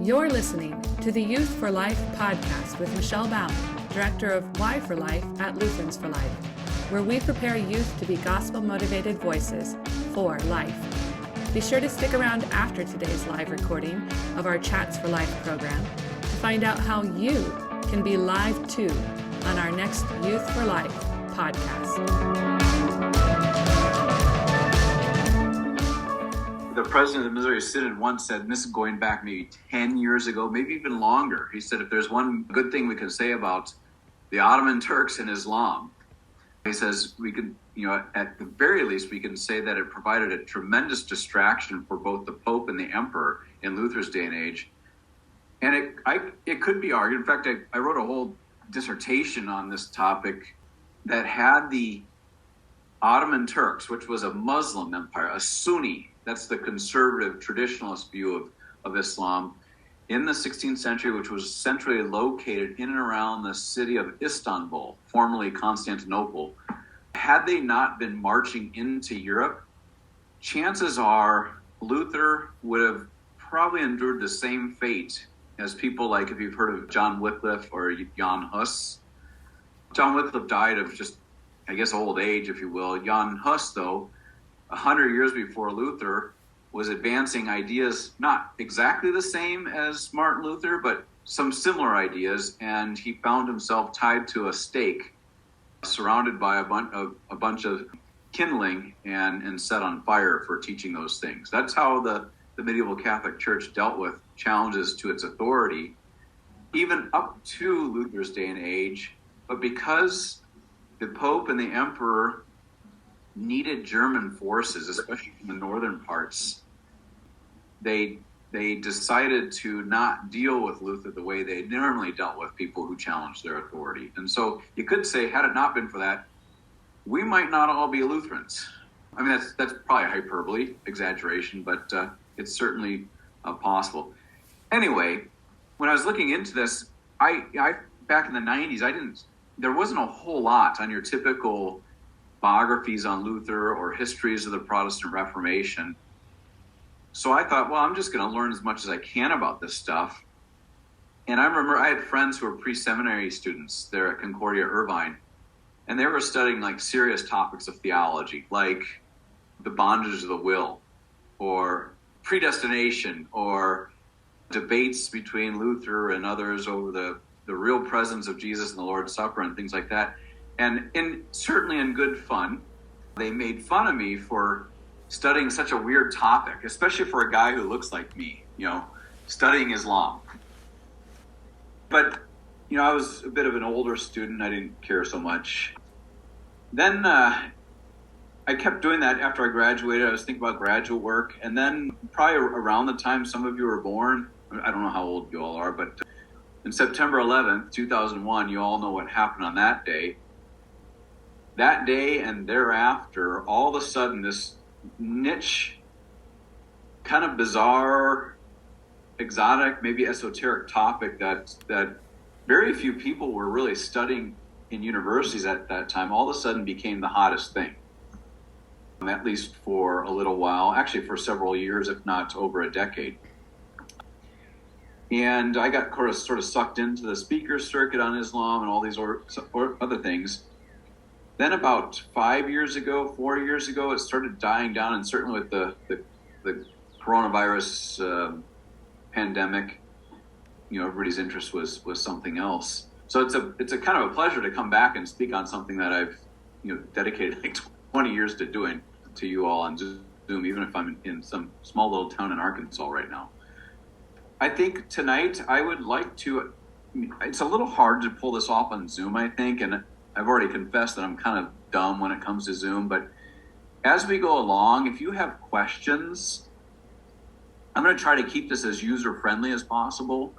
You're listening to the Youth for Life podcast with Michelle Baum, Director of Why for Life at Lutherans for Life, where we prepare youth to be gospel-motivated voices for life. Be sure to stick around after today's live recording of our Chats for Life program to find out how you can be live too on our next Youth for Life podcast. The president of the Missouri Synod once said, and this is going back maybe 10 years ago, maybe even longer, he said, if there's one good thing we can say about the Ottoman Turks and Islam, he says we could, at the very least, we can say that it provided a tremendous distraction for both the Pope and the Emperor in Luther's day and age. And it could be argued, in fact, I wrote a whole dissertation on this topic that had the Ottoman Turks, which was a Muslim empire, a Sunni, that's the conservative traditionalist view of Islam, in the 16th century, which was centrally located in and around the city of Istanbul, formerly Constantinople. Had they not been marching into Europe, chances are Luther would have probably endured the same fate as people like, if you've heard of John Wycliffe or Jan Hus. John Wycliffe died of just, I guess, old age, if you will. Jan Hus, though, 100 years before Luther, was advancing ideas not exactly the same as Martin Luther, but some similar ideas, and he found himself tied to a stake, surrounded by a bunch of kindling and set on fire for teaching those things. That's how the medieval Catholic Church dealt with challenges to its authority, even up to Luther's day and age. But because the Pope and the Emperor needed German forces, especially from the northern parts, they decided to not deal with Luther the way they normally dealt with people who challenged their authority. And so you could say, had it not been for that, we might not all be Lutherans. I mean, that's probably hyperbole, exaggeration, but it's certainly possible. Anyway, when I was looking into this, I back in the 90s, there wasn't a whole lot on your typical biographies on Luther or histories of the Protestant Reformation. So I thought, well, I'm just going to learn as much as I can about this stuff. And I remember I had friends who were pre-seminary students there at Concordia Irvine, and they were studying like serious topics of theology, like the bondage of the will, or predestination, or debates between Luther and others over the real presence of Jesus in the Lord's Supper and things like that. And certainly in good fun, they made fun of me for studying such a weird topic, especially for a guy who looks like me, studying Islam. But, I was a bit of an older student. I didn't care so much. Then I kept doing that after I graduated. I was thinking about graduate work. And then probably around the time some of you were born, I don't know how old you all are, but in September 11th, 2001, you all know what happened on that day. That day and thereafter, all of a sudden, this niche, kind of bizarre, exotic, maybe esoteric topic that very few people were really studying in universities at that time, all of a sudden became the hottest thing, at least for a little while, actually for several years, if not over a decade. And I got sort of sucked into the speaker circuit on Islam and all these or other things. Then about 4 years ago, it started dying down, and certainly with the coronavirus pandemic, everybody's interest was something else. So it's a kind of a pleasure to come back and speak on something that I've dedicated like 20 years to doing to you all on Zoom, even if I'm in some small little town in Arkansas right now. I think tonight I would like to. It's a little hard to pull this off on Zoom, I think, and I've already confessed that I'm kind of dumb when it comes to Zoom, but as we go along, if you have questions, I'm going to try to keep this as user-friendly as possible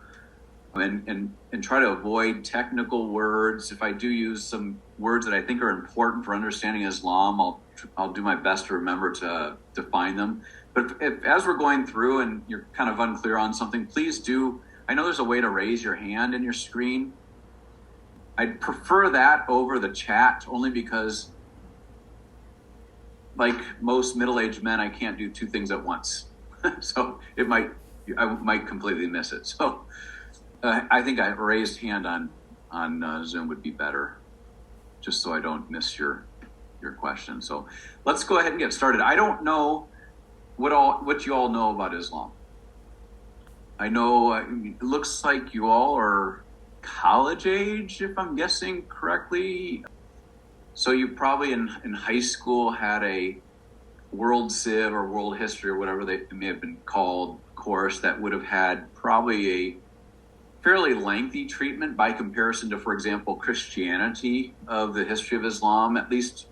and try to avoid technical words. If I do use some words that I think are important for understanding Islam, I'll do my best to remember to define them. But if as we're going through and you're kind of unclear on something, please do. I know there's a way to raise your hand in your screen. I'd prefer that over the chat only because, like most middle-aged men, I can't do two things at once. So it might I might completely miss it. So I think a raised hand on Zoom would be better, just so I don't miss your question. So let's go ahead and get started. I don't know what you all know about Islam. I know it looks like you all are college age, if I'm guessing correctly. So you probably in high school had a World Civ or World History or whatever they may have been called course that would have had probably a fairly lengthy treatment by comparison to, for example, Christianity of the history of Islam, at least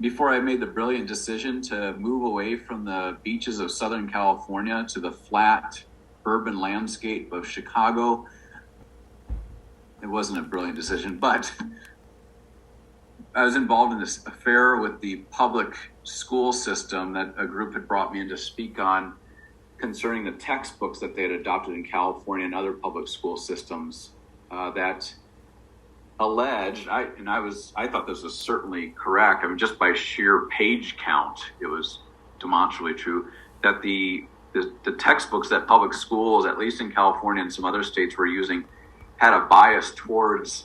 before I made the brilliant decision to move away from the beaches of Southern California to the flat urban landscape of Chicago. It wasn't a brilliant decision, but I was involved in this affair with the public school system that a group had brought me in to speak on concerning the textbooks that they had adopted in California and other public school systems that alleged, I thought this was certainly correct. I mean, just by sheer page count, it was demonstrably true that the textbooks that public schools, at least in California and some other states, were using had a bias towards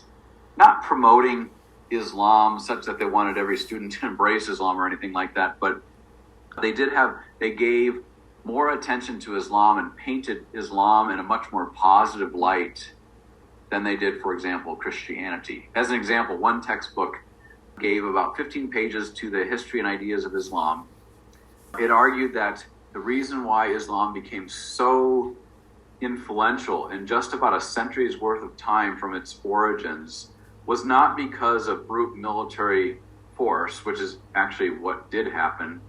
not promoting Islam such that they wanted every student to embrace Islam or anything like that, but they gave more attention to Islam and painted Islam in a much more positive light than they did, for example, Christianity. As an example, one textbook gave about 15 pages to the history and ideas of Islam. It argued that the reason why Islam became so influential in just about a century's worth of time from its origins was not because of brute military force, which is actually what did happen,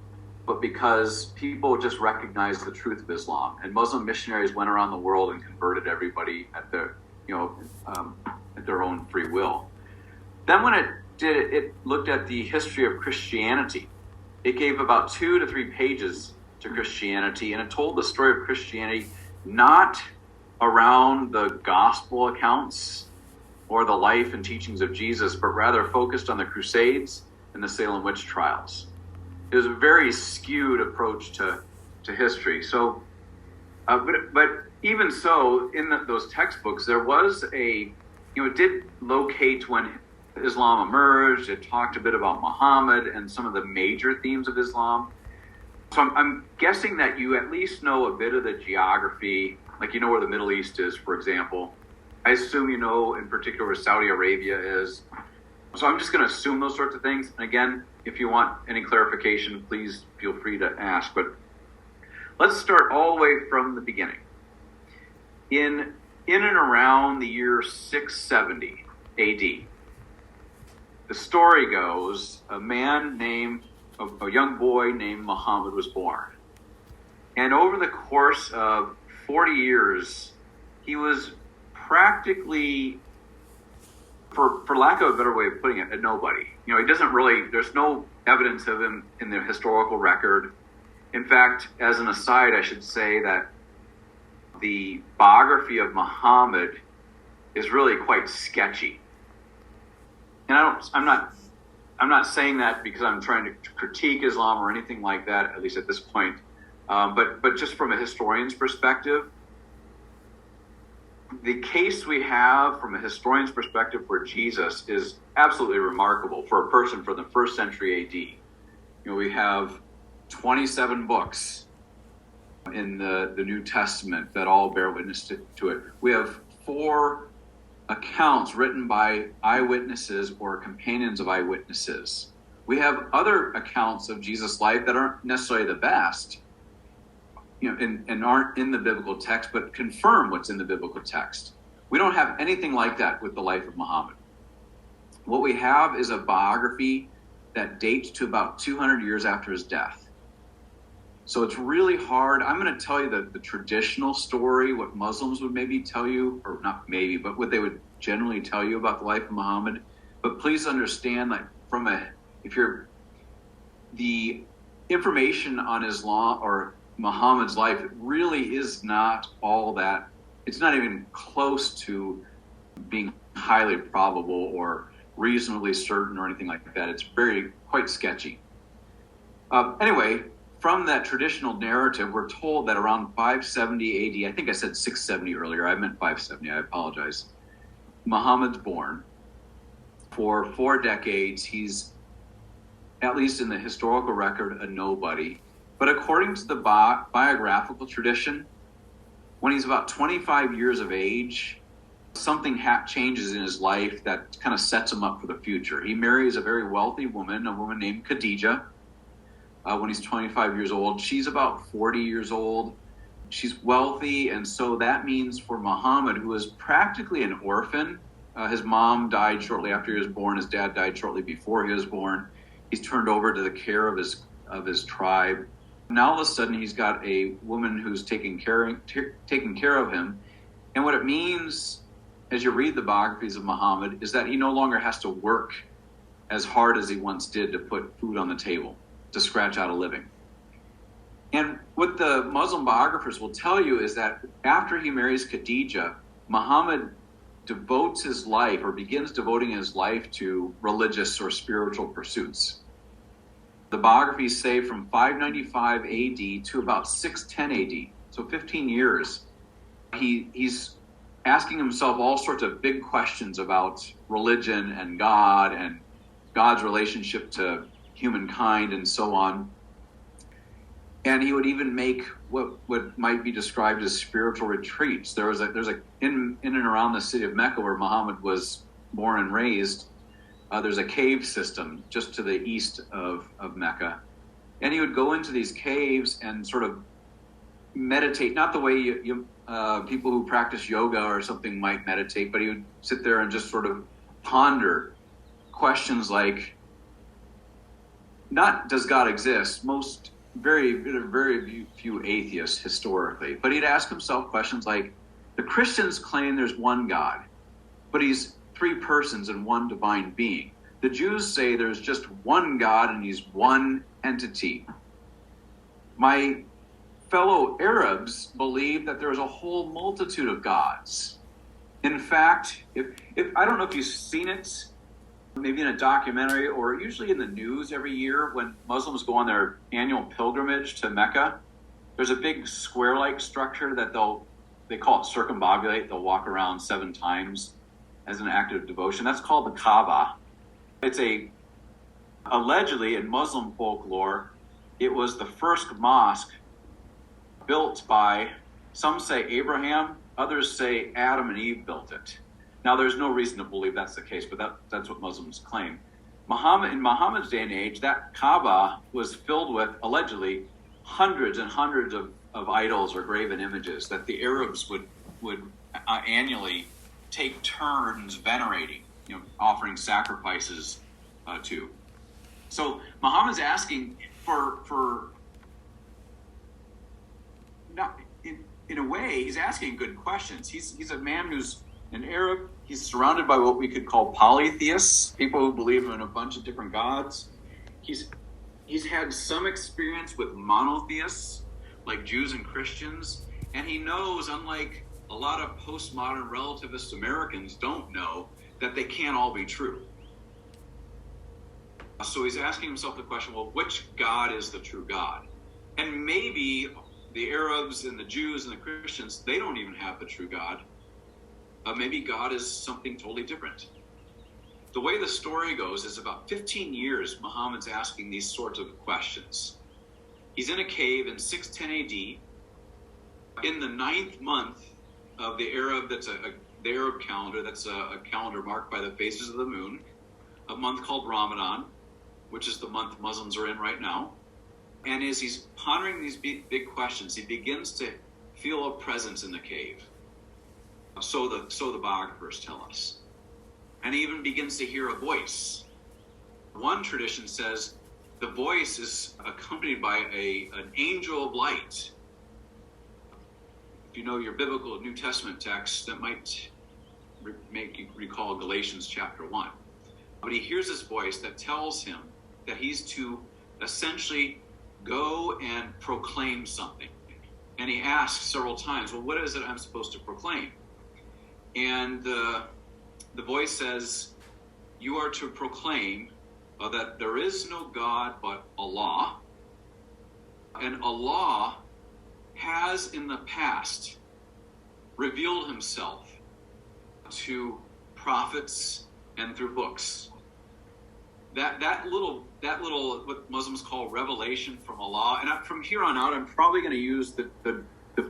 but because people just recognized the truth of Islam. And Muslim missionaries went around the world and converted everybody at their own free will. Then when it looked at the history of Christianity. It gave about 2 to 3 pages to Christianity, and it told the story of Christianity not around the gospel accounts or the life and teachings of Jesus, but rather focused on the Crusades and the Salem witch trials. It was a very skewed approach to history. So, but even so, in those textbooks, there was it did locate when Islam emerged. It talked a bit about Muhammad and some of the major themes of Islam. So I'm guessing that you at least know a bit of the geography, like you know where the Middle East is, for example. I assume you know in particular where Saudi Arabia is. So I'm just going to assume those sorts of things. And again, if you want any clarification, please feel free to ask. But let's start all the way from the beginning. In and around the year 670 AD, the story goes, a young boy named Muhammad was born. And over the course of 40 years, he was practically, for lack of a better way of putting it, a nobody. He doesn't really, there's no evidence of him in the historical record. In fact, as an aside, I should say that the biography of Muhammad is really quite sketchy. And I'm not saying that because I'm trying to critique Islam or anything like that, at least at this point. But just from a historian's perspective, the case we have from a historian's perspective for Jesus is absolutely remarkable for a person from the first century AD. We have 27 books in the New Testament that all bear witness to it. We have 4 accounts written by eyewitnesses or companions of eyewitnesses. We have other accounts of Jesus' life that aren't necessarily the best, and aren't in the biblical text, but confirm what's in the biblical text. We don't have anything like that with the life of Muhammad. What we have is a biography that dates to about 200 years after his death. So it's really hard. I'm going to tell you the traditional story, what Muslims would maybe tell you, or not maybe, but what they would generally tell you about the life of Muhammad. But please understand that the information on Islam or Muhammad's life really is not all that, it's not even close to being highly probable or reasonably certain or anything like that. It's quite sketchy. Anyway, from that traditional narrative, we're told that around 570 AD, I think I said 670 earlier, I meant 570, I apologize, Muhammad's born. For 4 decades, he's, at least in the historical record, a nobody. But according to the biographical tradition, when he's about 25 years of age, something changes in his life that kind of sets him up for the future. He marries a very wealthy woman, a woman named Khadijah, when he's 25 years old. She's about 40 years old. She's wealthy, and so that means for Muhammad, who is practically an orphan, his mom died shortly after he was born. His dad died shortly before he was born. He's turned over to the care of his tribe. Now all of a sudden he's got a woman who's taking care of him. And what it means, as you read the biographies of Muhammad, is that he no longer has to work as hard as he once did to put food on the table, to scratch out a living. And what the Muslim biographers will tell you is that after he marries Khadijah, Muhammad devotes his life, or begins devoting his life, to religious or spiritual pursuits. The biographies say from 595 AD to about 610 AD, so 15 years, he's asking himself all sorts of big questions about religion and God and God's relationship to humankind and so on. And he would even make what might be described as spiritual retreats. There's a in and around the city of Mecca, where Muhammad was born and raised, there's a cave system just to the east of Mecca. And he would go into these caves and sort of meditate, not the way people who practice yoga or something might meditate, but he would sit there and just sort of ponder questions like, not does God exist? Very few atheists historically, but he'd ask himself questions like, the Christians claim there's one God, but he's 3 persons and one divine being. The Jews say there's just one God and he's one entity. My fellow Arabs believe that there's a whole multitude of gods. In fact, if I don't know if you've seen it, maybe in a documentary or usually in the news every year when Muslims go on their annual pilgrimage to Mecca, there's a big square-like structure that they call it circumambulate. They'll walk around 7 times as an act of devotion. That's called the Kaaba. It's allegedly in Muslim folklore, it was the first mosque built by, some say Abraham, others say Adam and Eve built it. Now, there's no reason to believe that's the case, but that's what Muslims claim. In Muhammad's day and age, that Kaaba was filled with, allegedly, hundreds and hundreds of idols or graven images that the Arabs would annually take turns venerating, offering sacrifices to. So Muhammad's asking for not in a way, he's asking good questions. He's a man who's an Arab. He's surrounded by what we could call polytheists, people who believe in a bunch of different gods. He's had some experience with monotheists, like Jews and Christians, and he knows, unlike a lot of postmodern relativist Americans don't know, that they can't all be true. So he's asking himself the question, well, which God is the true God? And maybe the Arabs and the Jews and the Christians, they don't even have the true God. Maybe God is something totally different. The way the story goes is about 15 years Muhammad's asking these sorts of questions. He's in a cave in 610 AD. In the 9th month of the Arab, the Arab calendar, that's a calendar marked by the phases of the moon, a month called Ramadan, which is the month Muslims are in right now. And as he's pondering these big questions, he begins to feel a presence in the cave. So the biographers tell us. And he even begins to hear a voice. One tradition says the voice is accompanied by an angel of light. If you know your biblical New Testament text, that might make you recall Galatians chapter 1. But he hears this voice that tells him that he's to essentially go and proclaim something. And he asks several times, well, what is it I'm supposed to proclaim? And the voice says, you are to proclaim that there is no God but Allah, And Allah has in the past revealed himself to prophets and through books. That little what Muslims call revelation from Allah, and from here on out I'm probably going to use the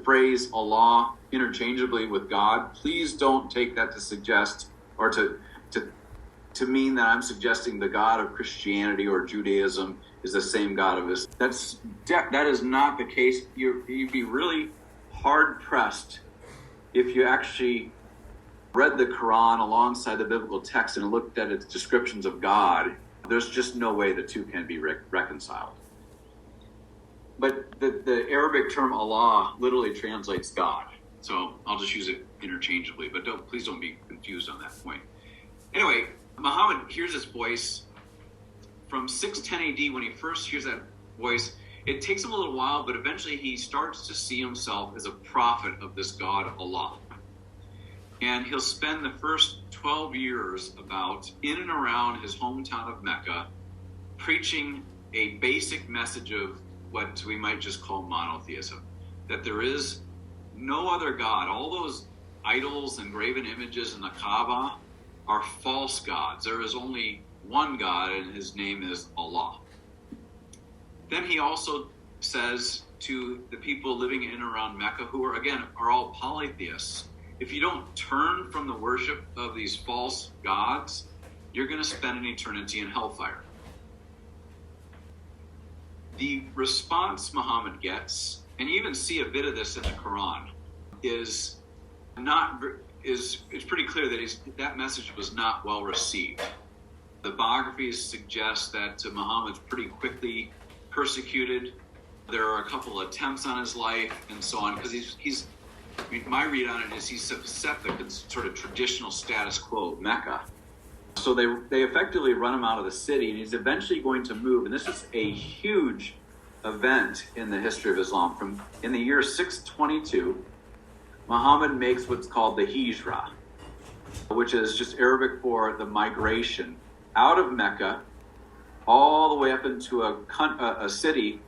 phrase Allah interchangeably with God. Please don't take that to suggest or to mean that I'm suggesting the God of Christianity or Judaism is the same God of Islam. That is not the case. You'd be really hard pressed if you actually read the Quran alongside the biblical text and looked at its descriptions of God. There's just no way the two can be reconciled. But the Arabic term Allah literally translates God. So I'll just use it interchangeably, but please don't be confused on that point. Anyway, Muhammad hears this voice from 610 AD. When he first hears that voice, it takes him a little while, but eventually he starts to see himself as a prophet of this God, Allah. And he'll spend the first 12 years about in and around his hometown of Mecca, preaching a basic message of what we might just call monotheism, that there is no other God. All those idols and graven images in the Kaaba are false gods. There is only one God, and his name is Allah. Then he also says to the people living in and around Mecca, who are all polytheists, if you don't turn from the worship of these false gods, you're going to spend an eternity in hellfire. The response Muhammad gets, and you even see a bit of this in the Quran, it's pretty clear that that message was not well received. The biographies suggest that Muhammad's pretty quickly persecuted. There are a couple of attempts on his life and so on, because my read on it is he's set the sort of traditional status quo of Mecca. So they effectively run him out of the city, and he's eventually going to move. And this is a huge event in the history of Islam. In the year 622, Muhammad makes what's called the Hijra, which is just Arabic for the migration out of Mecca all the way up into a city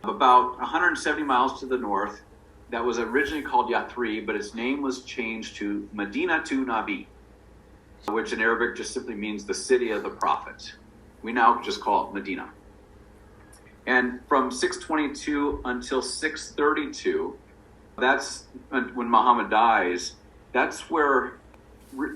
about 170 miles to the north that was originally called Yathrib, but its name was changed to Madinatu Nabi, which in Arabic just simply means the city of the prophet. We now just call it Medina. And from 622 until 632, that's when Muhammad dies, that's where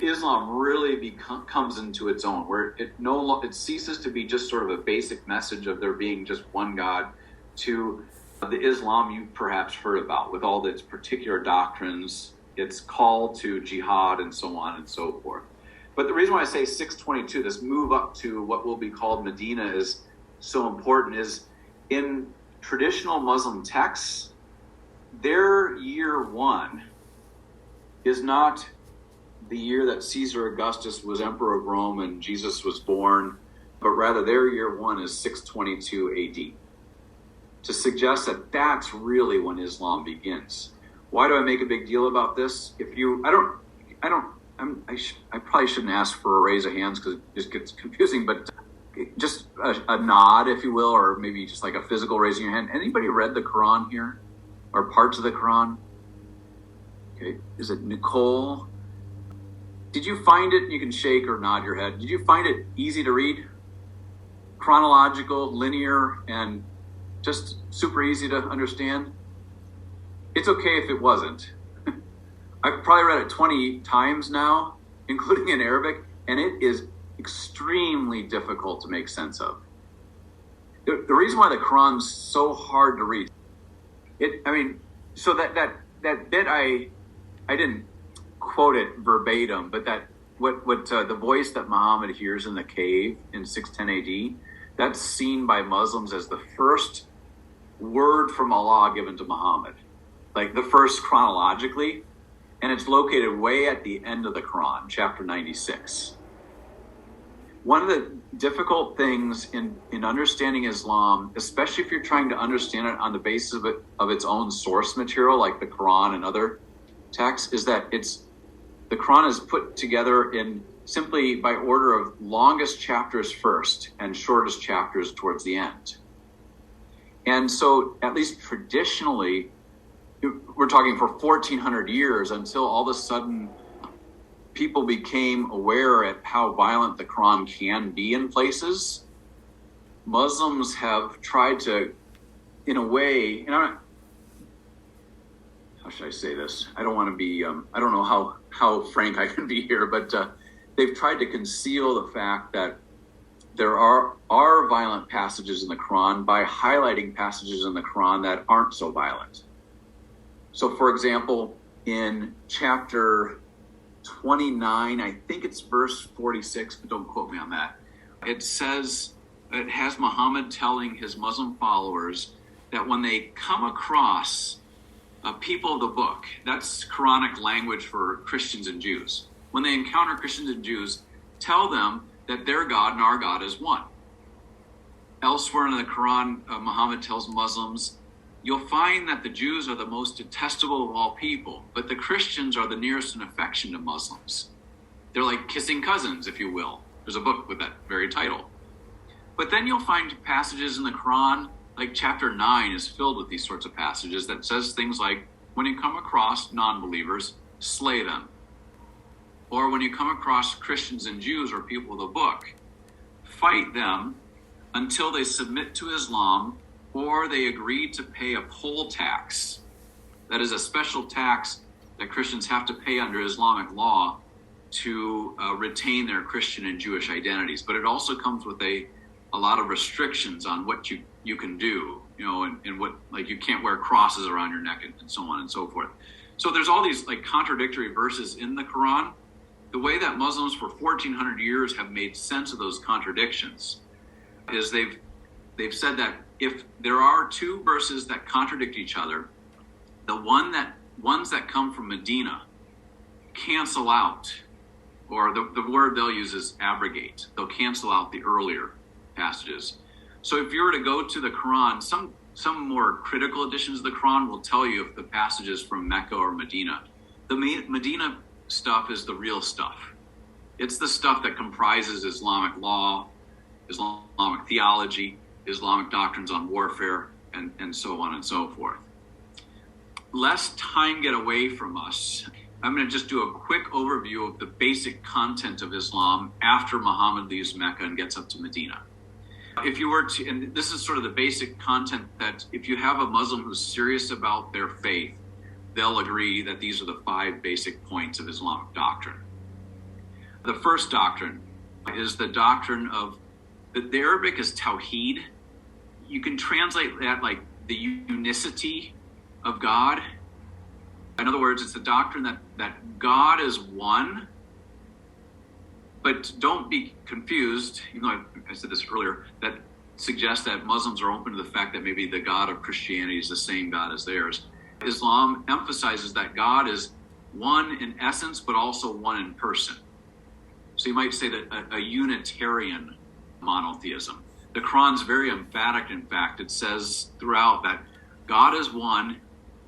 Islam really comes into its own, where it ceases to be just sort of a basic message of there being just one God to the Islam you perhaps heard about, with all its particular doctrines, its call to jihad and so on and so forth. But the reason why I say 622, this move up to what will be called Medina, is so important is in traditional Muslim texts, their year one is not the year that Caesar Augustus was emperor of Rome and Jesus was born, but rather their year one is 622 AD. To suggest that that's really when Islam begins. Why do I make a big deal about this? I probably shouldn't ask for a raise of hands because it just gets confusing, but just a nod, if you will, or maybe just like a physical raising your hand. Anybody read the Quran here? Or parts of the Quran? Okay, is it Nicole? Did you find it, you can shake or nod your head, did you find it easy to read? Chronological, linear, and just super easy to understand? It's okay if it wasn't. I've probably read it 20 times now, including in Arabic, and it is extremely difficult to make sense of. The reason why the Quran's so hard to read, so that bit I didn't quote it verbatim, but that what the voice that Muhammad hears in the cave in 610 AD, that's seen by Muslims as the first word from Allah given to Muhammad, like the first chronologically, and it's located way at the end of the Quran, chapter 96. One of the difficult things in understanding Islam, especially if you're trying to understand it on the basis of its own source material, like the Quran and other texts, is that the Quran is put together in simply by order of longest chapters first and shortest chapters towards the end. And so, at least traditionally, we're talking for 1,400 years until all of a sudden people became aware at how violent the Quran can be in places. Muslims have tried to, in a way, how should I say this? I don't want to be, I don't know how frank I can be here, but they've tried to conceal the fact that there are violent passages in the Quran by highlighting passages in the Quran that aren't so violent. So, for example, in chapter 29, I think it's verse 46, but don't quote me on that. It says, it has Muhammad telling his Muslim followers that when they come across people of the book, that's Quranic language for Christians and Jews. When they encounter Christians and Jews, tell them that their God and our God is one. Elsewhere in the Quran, Muhammad tells Muslims, you'll find that the Jews are the most detestable of all people, but the Christians are the nearest in affection to Muslims. They're like kissing cousins, if you will. There's a book with that very title. But then you'll find passages in the Quran, like chapter 9 is filled with these sorts of passages that says things like, when you come across non-believers, slay them. Or when you come across Christians and Jews or people of the book, fight them until they submit to Islam or they agree to pay a poll tax. That is a special tax that Christians have to pay under Islamic law to retain their Christian and Jewish identities. But it also comes with a lot of restrictions on what you can do, and what, like, you can't wear crosses around your neck and so on and so forth. So there's all these like contradictory verses in the Quran. The way that Muslims for 1,400 years have made sense of those contradictions is they've said that if there are two verses that contradict each other, the ones that come from Medina cancel out, or the word they'll use is abrogate. They'll cancel out the earlier passages. So if you were to go to the Quran, some more critical editions of the Quran will tell you if the passage is from Mecca or Medina. The Medina stuff is the real stuff. It's the stuff that comprises Islamic law, Islamic theology, Islamic doctrines on warfare, and so on and so forth. Lest time get away from us, I'm going to just do a quick overview of the basic content of Islam after Muhammad leaves Mecca and gets up to Medina. If you were to, and this is sort of the basic content, that if you have a Muslim who's serious about their faith, they'll agree that these are the 5 basic points of Islamic doctrine. The first doctrine is the doctrine of, the Arabic is tawheed. You can translate that like the unicity of God. In other words, it's the doctrine that God is one. But don't be confused, even though I said this earlier, that suggests that Muslims are open to the fact that maybe the God of Christianity is the same God as theirs. Islam emphasizes that God is one in essence, but also one in person. So you might say that a Unitarian monotheism. The Quran's very emphatic, in fact. It says throughout that God is one.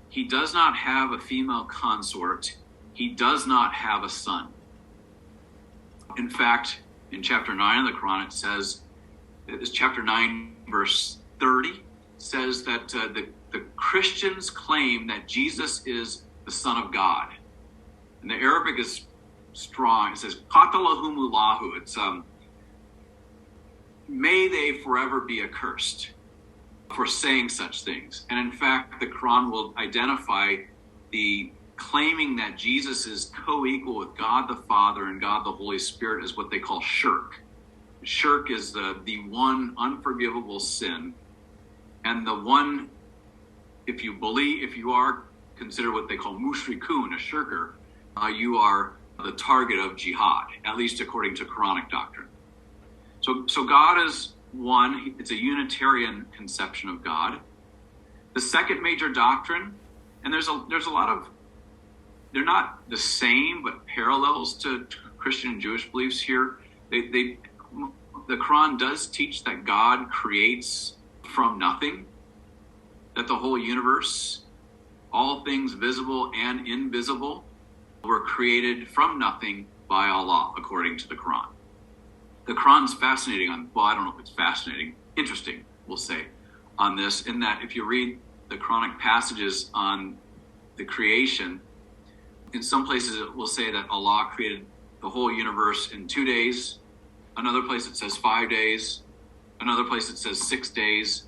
He does not have a female consort. He does not have a son. In fact, in chapter 9 of the Quran, it says, it's chapter 9, verse 30, says that the Christians claim that Jesus is the Son of God. And the Arabic is strong. It says, Qatalahumullahu. It's, may they forever be accursed for saying such things. And in fact, the Quran will identify the claiming that Jesus is co-equal with God the Father and God the Holy Spirit is what they call shirk. Shirk is the one unforgivable sin, and the one, if you are considered what they call mushrikun, a shirker, you are the target of jihad, at least according to Quranic doctrine. So God is one. It's a Unitarian conception of God. The second major doctrine, and there's a lot of, they're not the same, but parallels to Christian and Jewish beliefs here. The Quran does teach that God creates from nothing, that the whole universe, all things visible and invisible, were created from nothing by Allah, according to the Quran. The Quran's fascinating I don't know if it's fascinating, interesting, we'll say, on this, in that if you read the Quranic passages on the creation, in some places it will say that Allah created the whole universe in 2 days. Another place it says 5 days. Another place it says 6 days.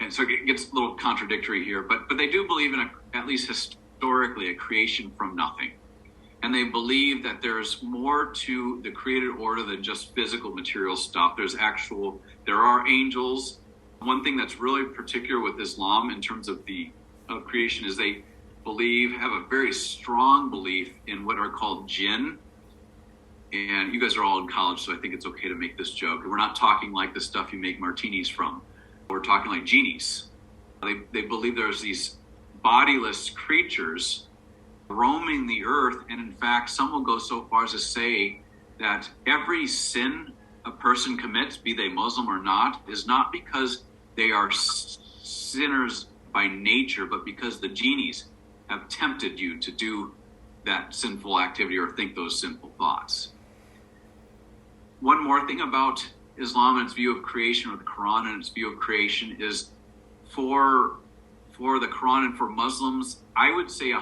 And so it gets a little contradictory here, but they do believe in, at least historically, a creation from nothing. And they believe that there's more to the created order than just physical material stuff. There are angels. One thing that's really particular with Islam in terms of creation is they have a very strong belief in what are called jinn. And you guys are all in college, so I think it's okay to make this joke. We're not talking like the stuff you make martinis from. We're talking like genies. They believe there's these bodiless creatures roaming the earth, and in fact, some will go so far as to say that every sin a person commits, be they Muslim or not, is not because they are sinners by nature, but because the genies have tempted you to do that sinful activity or think those sinful thoughts. One more thing about Islam and its view of creation, or the Quran and its view of creation, is for the Quran and for Muslims, I would say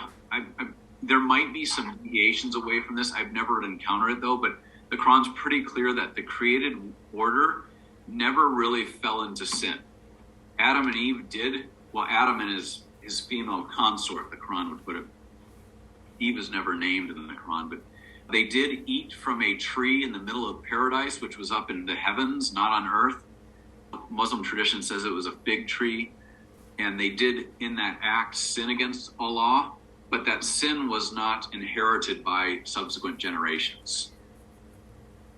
there might be some deviations away from this. I've never encountered it though, but the Quran's pretty clear that the created order never really fell into sin. Adam and Eve did. Well, Adam and his female consort, the Quran would put it. Eve is never named in the Quran, but they did eat from a tree in the middle of paradise, which was up in the heavens, not on earth. Muslim tradition says it was a fig tree, and they did in that act sin against Allah, but that sin was not inherited by subsequent generations.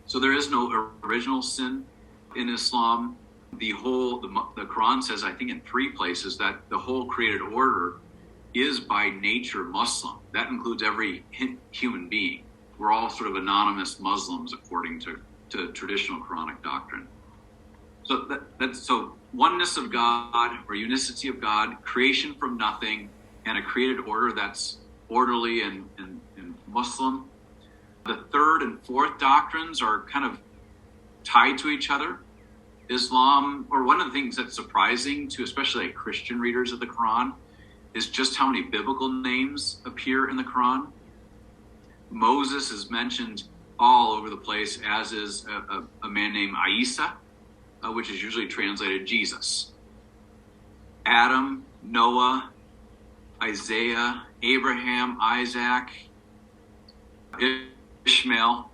So there is no original sin in Islam. The Quran says, I think in 3 places, that the whole created order is by nature Muslim. That includes every human being. We're all sort of anonymous Muslims according to traditional Quranic doctrine. So so oneness of God, or unicity of God, creation from nothing, and a created order that's orderly and Muslim. The third and fourth doctrines are kind of tied to each other. Islam, or one of the things that's surprising to especially Christian readers of the Quran, is just how many biblical names appear in the Quran. Moses is mentioned all over the place, as is a man named Isa, which is usually translated Jesus. Adam, Noah, Isaiah, Abraham, Isaac, Ishmael,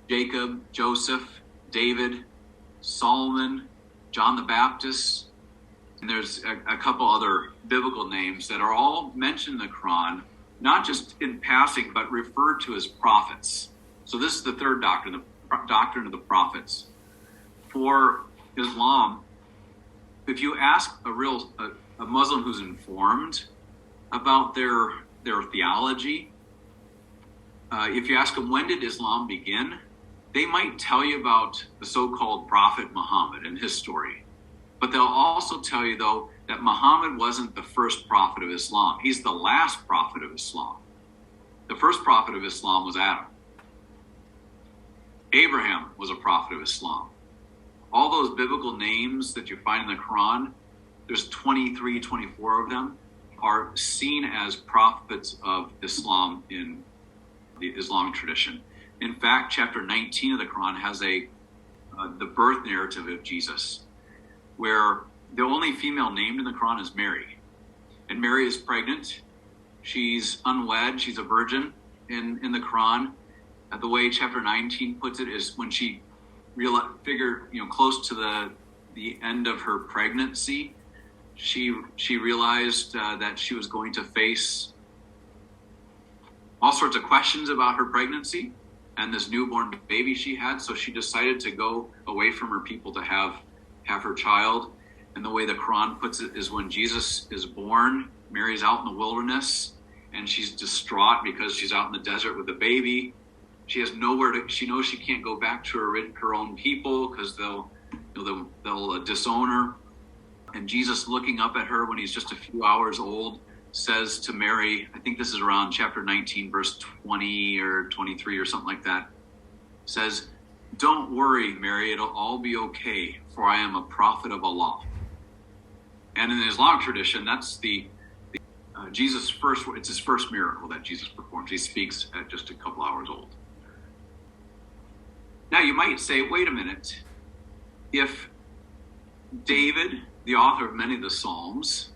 Jacob, Joseph, David, Solomon, John the Baptist, and there's a couple other biblical names that are all mentioned in the Quran, not just in passing, but referred to as prophets. So this is the third doctrine, the doctrine of the prophets. For Islam, if you ask a Muslim who's informed about their theology, if you ask them, when did Islam begin? They might tell you about the so-called Prophet Muhammad and his story. But they'll also tell you, though, that Muhammad wasn't the first prophet of Islam. He's the last prophet of Islam. The first prophet of Islam was Adam. Abraham was a prophet of Islam. All those biblical names that you find in the Quran, there's 23, 24 of them, are seen as prophets of Islam in the Islamic tradition. In fact, chapter 19 of the Quran has the birth narrative of Jesus, where the only female named in the Quran is Mary. And Mary is pregnant. She's unwed. She's a virgin in the Quran. The way chapter 19 puts it is when she figured, close to the end of her pregnancy, she realized that she was going to face all sorts of questions about her pregnancy and this newborn baby she had. So she decided to go away from her people to have her child. And the way the Quran puts it is when Jesus is born, Mary's out in the wilderness and she's distraught because she's out in the desert with the baby. She has nowhere to, she knows she can't go back to her own people because they'll disown her. And Jesus, looking up at her when he's just a few hours old, says to Mary, I think this is around chapter 19, verse 20 or 23 or something like that, says, "Don't worry, Mary, it'll all be okay, for I am a prophet of Allah." And in the Islamic tradition, that's Jesus' it's his first miracle that Jesus performs. He speaks at just a couple hours old. Now you might say, wait a minute, if David, the author of many of the Psalms,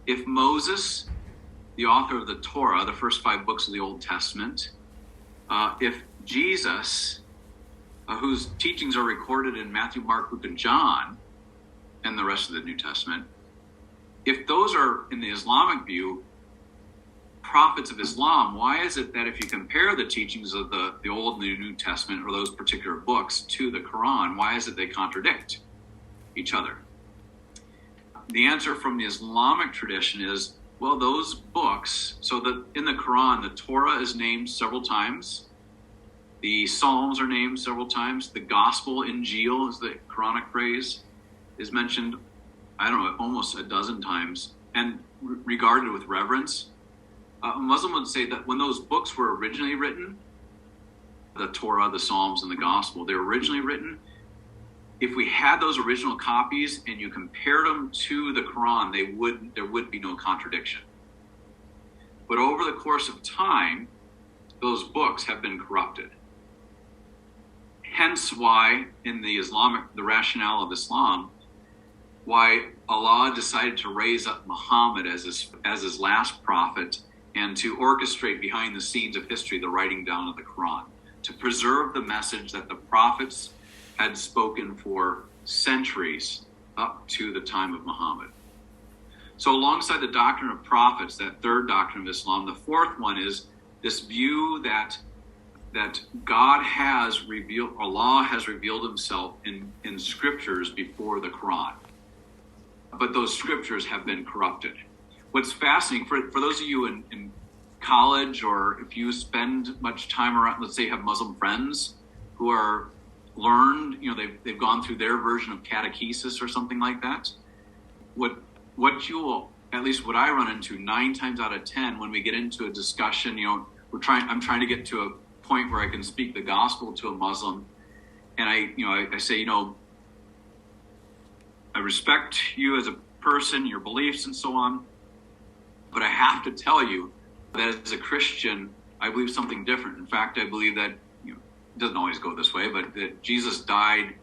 if Moses, the author of the Torah, the first 5 books of the Old Testament, if Jesus, whose teachings are recorded in Matthew, Mark, Luke, and John, and the rest of the New Testament, if those are, in the Islamic view, prophets of Islam, why is it that if you compare the teachings of the Old and the New Testament, or those particular books, to the Quran, why is it they contradict each other? The answer from the Islamic tradition is, well, those books, so that in the Quran, the Torah is named several times, the Psalms are named several times, the Gospel, Injil is the Quranic phrase, is mentioned, I don't know, almost a dozen times, and regarded with reverence. A Muslim would say that when those books were originally written, the Torah, the Psalms, and the Gospel, they were originally written, if we had those original copies and you compared them to the Quran, there would be no contradiction. But over the course of time, those books have been corrupted. Hence why, in the rationale of Islam, why Allah decided to raise up Muhammad as his last prophet and to orchestrate behind the scenes of history the writing down of the Quran, to preserve the message that the prophets had spoken for centuries up to the time of Muhammad. So alongside the doctrine of prophets, that third doctrine of Islam, the fourth one is this view that God has revealed, Allah has revealed himself in scriptures before the Quran. But those scriptures have been corrupted. What's fascinating, for those of you in college, or if you spend much time around, let's say you have Muslim friends who are learned, they've gone through their version of catechesis or something like that. What you will, at least what I run into 9 times out of 10 when we get into a discussion, I'm trying to get to a point where I can speak the gospel to a Muslim, and I say, I respect you as a person, your beliefs and so on, but I have to tell you that as a Christian, I believe something different. In fact, I believe that, it doesn't always go this way, but that Jesus died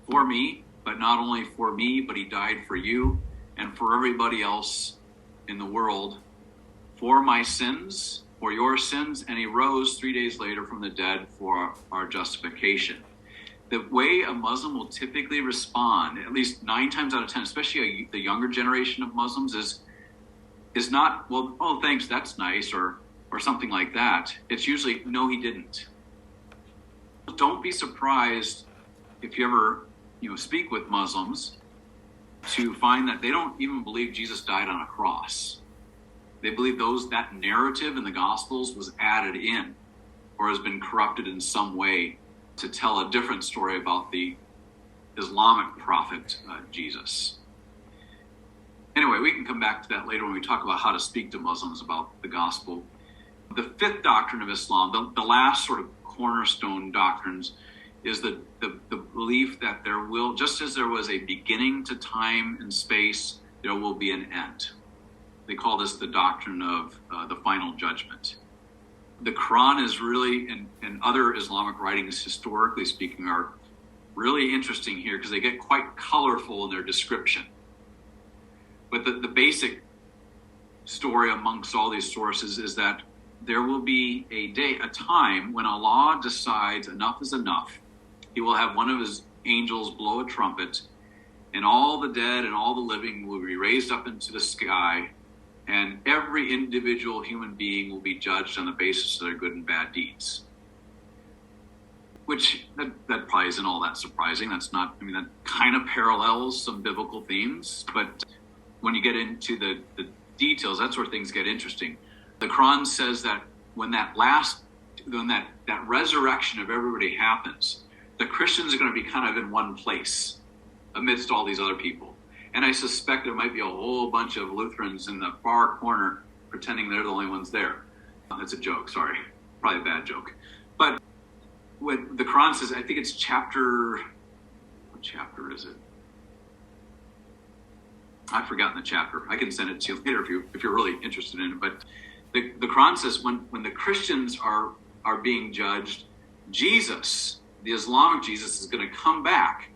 for me, but not only for me, but he died for you and for everybody else in the world, for my sins, for your sins, and he rose 3 days later from the dead for our justification. The way a Muslim will typically respond, at least 9 times out of 10, especially the younger generation of Muslims, is not, well, oh, thanks, that's nice, or something like that. It's usually, no, he didn't. Don't be surprised if you ever speak with Muslims to find that they don't even believe Jesus died on a cross. They believe that narrative in the Gospels was added in or has been corrupted in some way to tell a different story about the Islamic prophet, Jesus. Anyway, we can come back to that later when we talk about how to speak to Muslims about the gospel. The fifth doctrine of Islam, the last sort of cornerstone doctrines, is the belief that there will, just as there was a beginning to time and space, there will be an end. They call this the doctrine of the final judgment. The Quran is really, and other Islamic writings, historically speaking, are really interesting here because they get quite colorful in their description. But the basic story amongst all these sources is that there will be a time when Allah decides enough is enough. He will have one of his angels blow a trumpet, and all the dead and all the living will be raised up into the sky, and every individual human being will be judged on the basis of their good and bad deeds. Which, that probably isn't all that surprising. That kind of parallels some biblical themes, but when you get into the details, that's where things get interesting. The Quran says that when that resurrection of everybody happens, the Christians are going to be kind of in one place amidst all these other people. And I suspect there might be a whole bunch of Lutherans in the far corner pretending they're the only ones there. That's a joke, sorry. Probably a bad joke. But when the Quran says, I think it's what chapter is it? I've forgotten the chapter. I can send it to you later if you're really interested in it. But the Quran says when the Christians are being judged, Jesus, the Islamic Jesus, is going to come back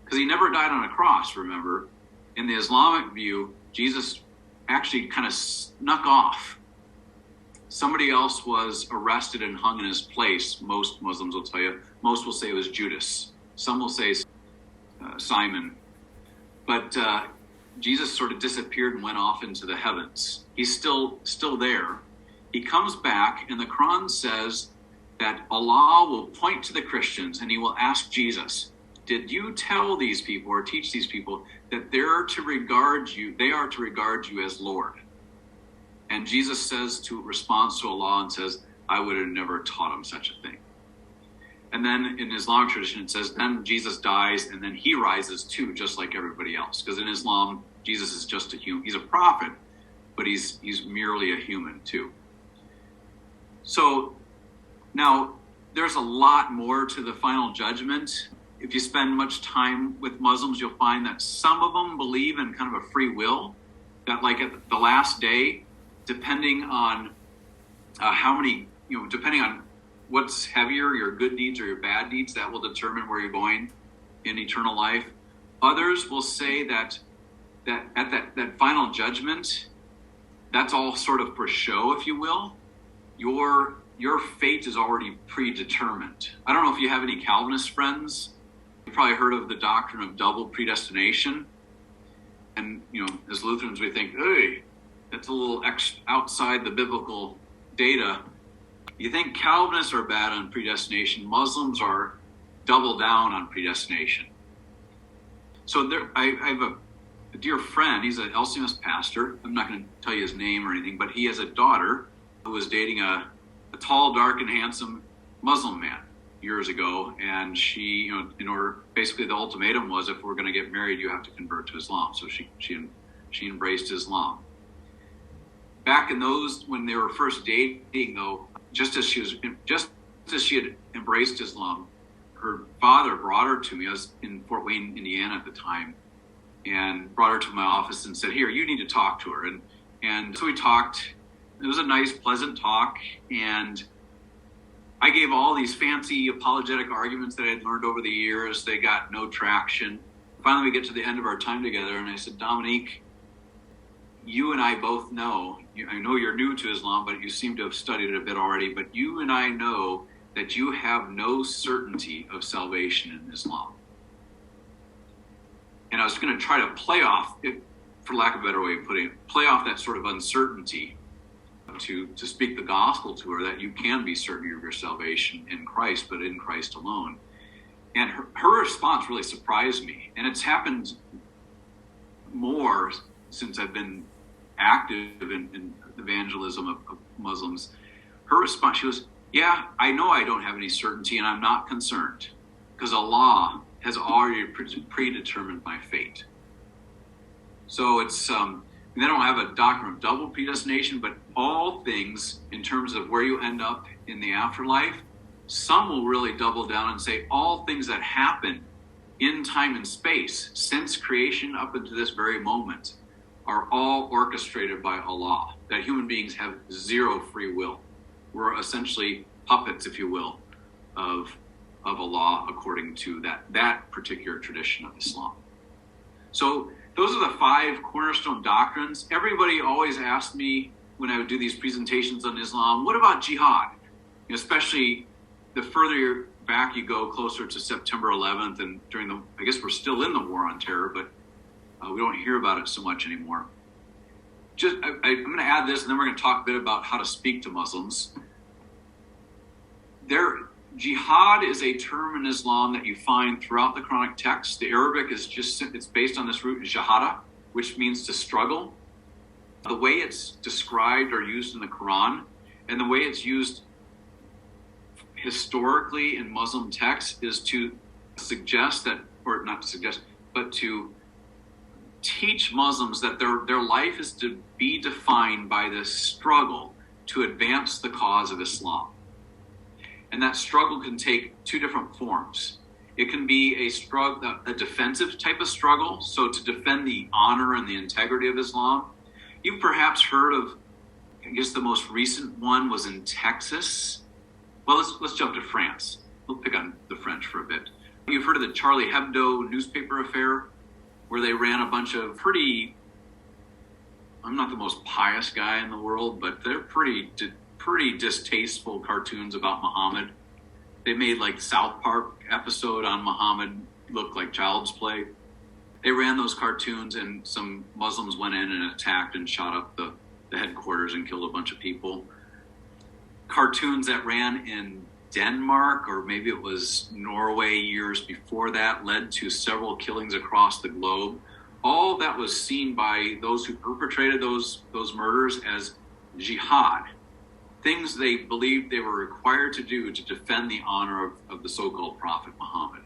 because he never died on a cross. Remember, in the Islamic view, Jesus actually kind of snuck off. Somebody else was arrested and hung in his place. Most Muslims will tell you. Most will say it was Judas. Some will say Simon. But Jesus sort of disappeared and went off into the heavens. He's still there. He comes back, and the Quran says that Allah will point to the Christians and he will ask Jesus, did you tell these people or teach these people that they are to regard you as Lord? And Jesus responds to Allah and says, I would have never taught him such a thing. And then in Islamic tradition, it says, then Jesus dies and then he rises too, just like everybody else. Because in Islam, Jesus is just a human. He's a prophet, but he's merely a human too. So now there's a lot more to the final judgment. If you spend much time with Muslims, you'll find that some of them believe in kind of a free will, that like at the last day, depending on depending on what's heavier, your good deeds or your bad deeds, that will determine where you're going in eternal life. Others will say that at that final judgment, that's all sort of for show, if you will. Your fate is already predetermined. I don't know if you have any Calvinist friends. You've probably heard of the doctrine of double predestination. And, as Lutherans, we think, hey, that's a little outside the biblical data. You think Calvinists are bad on predestination. Muslims are double down on predestination. So I have a dear friend. He's an LCMS pastor. I'm not going to tell you his name or anything, but he has a daughter who was dating a tall, dark, and handsome Muslim man years ago. And she, basically the ultimatum was, if we're going to get married, you have to convert to Islam. So she embraced Islam. Back in those, when they were first dating, though, just as she had embraced Islam, her father brought her to me. I was in Fort Wayne, Indiana at the time, and brought her to my office and said, here, you need to talk to her. And so we talked. It was a nice, pleasant talk, and I gave all these fancy apologetic arguments that I had learned over the years. They got no traction. Finally, we get to the end of our time together, and I said, Dominique, you and I both know, I know you're new to Islam, but you seem to have studied it a bit already, but you and I know that you have no certainty of salvation in Islam. And I was going to try to play off, for lack of a better way of putting it, play off that sort of uncertainty to speak the gospel to her, that you can be certain of your salvation in Christ, but in Christ alone. And her response really surprised me. And it's happened more since I've been active in evangelism of Muslims. Her response, she goes, yeah, I know I don't have any certainty and I'm not concerned because Allah has already predetermined my fate. So it's, they don't have a doctrine of double predestination, but all things in terms of where you end up in the afterlife, some will really double down and say all things that happen in time and space since creation up into this very moment are all orchestrated by Allah, that human beings have zero free will. We're essentially puppets, if you will, of Allah according to that particular tradition of Islam. So those are the 5 cornerstone doctrines. Everybody always asked me when I would do these presentations on Islam, what about jihad? Especially the further back you go, closer to September 11th, and I guess we're still in the war on terror, but we don't hear about it so much anymore. I'm going to add this, and then we're going to talk a bit about how to speak to Muslims. Jihad is a term in Islam that you find throughout the Quranic text. The Arabic it's based on this root jahada, which means to struggle. The way it's described or used in the Quran, and the way it's used historically in Muslim texts, is to suggest that, or not to suggest, but to teach Muslims that their life is to be defined by this struggle to advance the cause of Islam. And that struggle can take 2 different forms. It can be a struggle, a defensive type of struggle. So to defend the honor and the integrity of Islam. You've perhaps heard of, I guess the most recent one was in Texas. Well, let's jump to France. We'll pick on the French for a bit. You've heard of the Charlie Hebdo newspaper affair, where they ran a bunch of pretty, I'm not the most pious guy in the world, but they're pretty distasteful cartoons about Muhammad. They made like South Park episode on Muhammad look like child's play. They ran those cartoons, and some Muslims went in and attacked and shot up the headquarters and killed a bunch of people. Cartoons that ran in Denmark, or maybe it was Norway years before that, led to several killings across the globe. All that was seen by those who perpetrated those murders as jihad, things they believed they were required to do to defend the honor of the so-called Prophet Muhammad.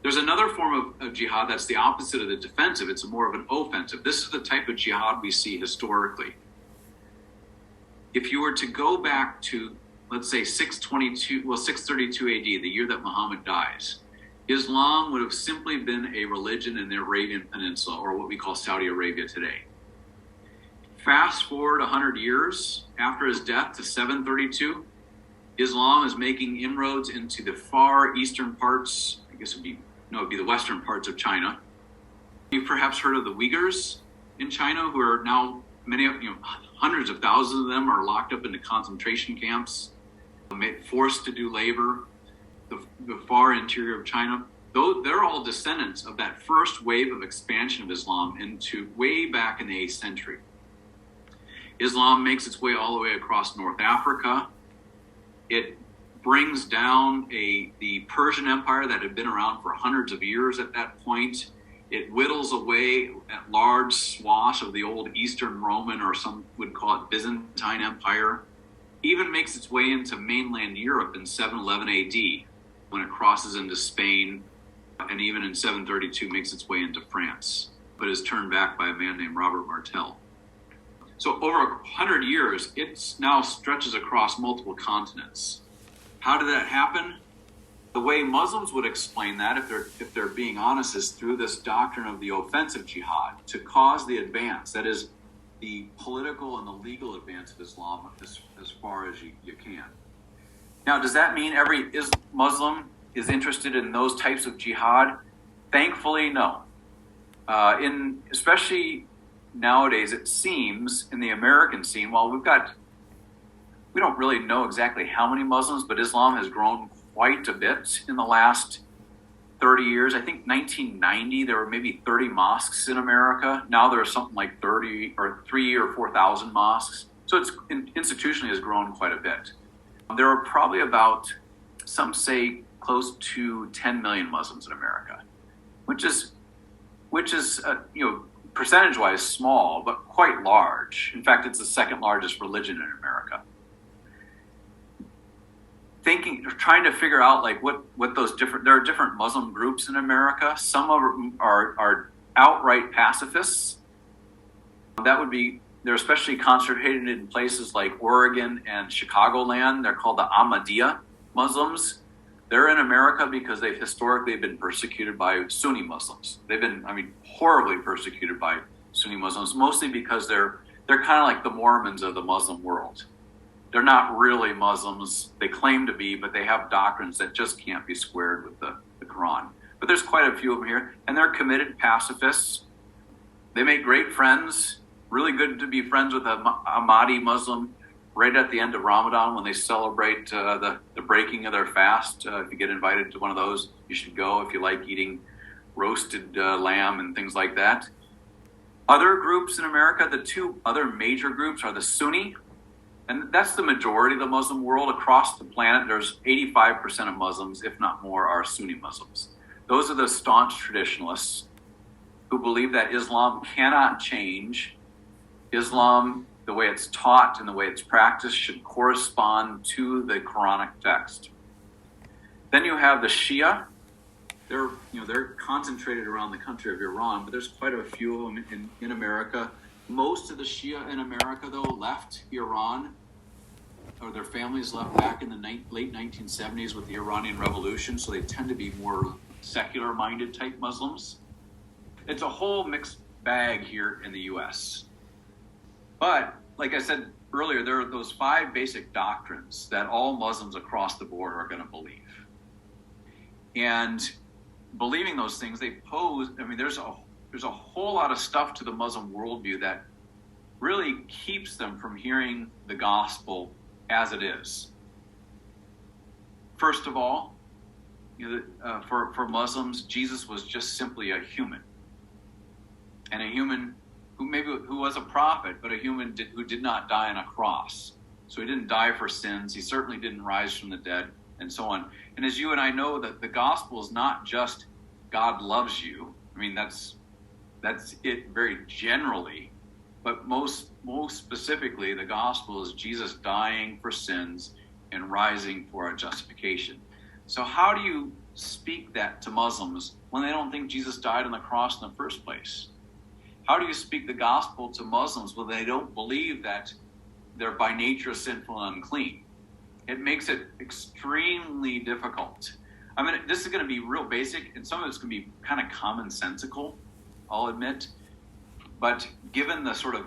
There's another form of jihad that's the opposite of the defensive. It's more of an offensive. This is the type of jihad we see historically. If you were to go back to, let's say, 632 AD, the year that Muhammad dies, Islam would have simply been a religion in the Arabian Peninsula, or what we call Saudi Arabia today. Fast forward 100 years after his death to 732, Islam is making inroads into the far eastern parts, I guess it'd be the western parts of China. You've perhaps heard of the Uyghurs in China, who are now, hundreds of thousands of them are locked up into concentration camps, forced to do labor. The far interior of China, though they're all descendants of that first wave of expansion of Islam into way back in the 8th century. Islam makes its way all the way across North Africa. It brings down the Persian Empire that had been around for hundreds of years at that point. It whittles away at large swaths of the old Eastern Roman, or some would call it Byzantine Empire. Even makes its way into mainland Europe in 711 AD, when it crosses into Spain, and even in 732 makes its way into France, but is turned back by a man named Robert Martel. So over 100 years, it now stretches across multiple continents. How did that happen? The way Muslims would explain that, if they're being honest, is through this doctrine of the offensive jihad, to cause the advance, that is, the political and the legal advance of Islam as far as you can. Now, does that mean every Muslim is interested in those types of jihad? Thankfully, no. Especially nowadays, it seems, in the American scene, while we don't really know exactly how many Muslims, but Islam has grown quite a bit in the last 30 years. I think 1990, there were maybe 30 mosques in America. Now there are something like 3,000 or 4,000 mosques. So it's institutionally has grown quite a bit. There are probably about, some say, close to 10 million Muslims in America, which is percentage-wise small, but quite large. In fact, it's the second largest religion in America. Trying to figure out like what those there are different Muslim groups in America. Some of them are outright pacifists. They're especially concentrated in places like Oregon and Chicagoland. They're called the Ahmadiyya Muslims. They're in America because they've historically been persecuted by Sunni Muslims. They've been, horribly persecuted by Sunni Muslims, mostly because they're kind of like the Mormons of the Muslim world. They're not really Muslims. They claim to be, but they have doctrines that just can't be squared with the Quran. But there's quite a few of them here, and they're committed pacifists. They make great friends. Really good to be friends with a Ahmadi Muslim right at the end of Ramadan when they celebrate the breaking of their fast. If you get invited to one of those, you should go if you like eating roasted lamb and things like that. Other groups in America, the two other major groups are the Sunni, and that's the majority of the Muslim world. Across the planet, there's 85% of Muslims, if not more, are Sunni Muslims. Those are the staunch traditionalists who believe that Islam cannot change. Islam, the way it's taught and the way it's practiced, should correspond to the Quranic text. Then you have the Shia. They're concentrated around the country of Iran, but there's quite a few of them in America. Most of the Shia in America, though, left Iran, or their families left back in the late 1970s with the Iranian Revolution, so they tend to be more secular-minded type Muslims. It's a whole mixed bag here in the U.S. But, like I said earlier, there are those 5 basic doctrines that all Muslims across the board are going to believe. And believing those things, they pose, there's a whole lot of stuff to the Muslim worldview that really keeps them from hearing the gospel as it is. First of all, for Muslims, Jesus was just simply a human. And a human who was a prophet, but a human who did not die on a cross. So he didn't die for sins. He certainly didn't rise from the dead, and so on. And as you and I know, that the gospel is not just God loves you. That's it very generally. But most specifically, the gospel is Jesus dying for sins and rising for our justification. So how do you speak that to Muslims when they don't think Jesus died on the cross in the first place? How do you speak the gospel to Muslims when they don't believe that they're by nature sinful and unclean? It makes it extremely difficult. This is going to be real basic, and some of it's going to be kind of commonsensical, I'll admit. But given the sort of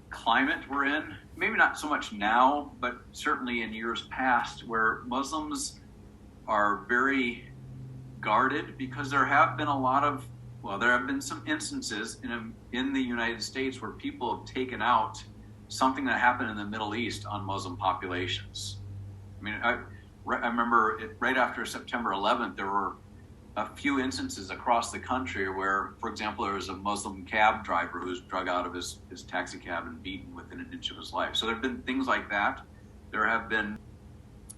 climate we're in, maybe not so much now, but certainly in years past, where Muslims are very guarded, because there have been some instances in the United States where people have taken out something that happened in the Middle East on Muslim populations. I remember right after September 11th, there were a few instances across the country where, for example, there was a Muslim cab driver who was drug out of his taxi cab and beaten within an inch of his life. So there have been things like that. There have been,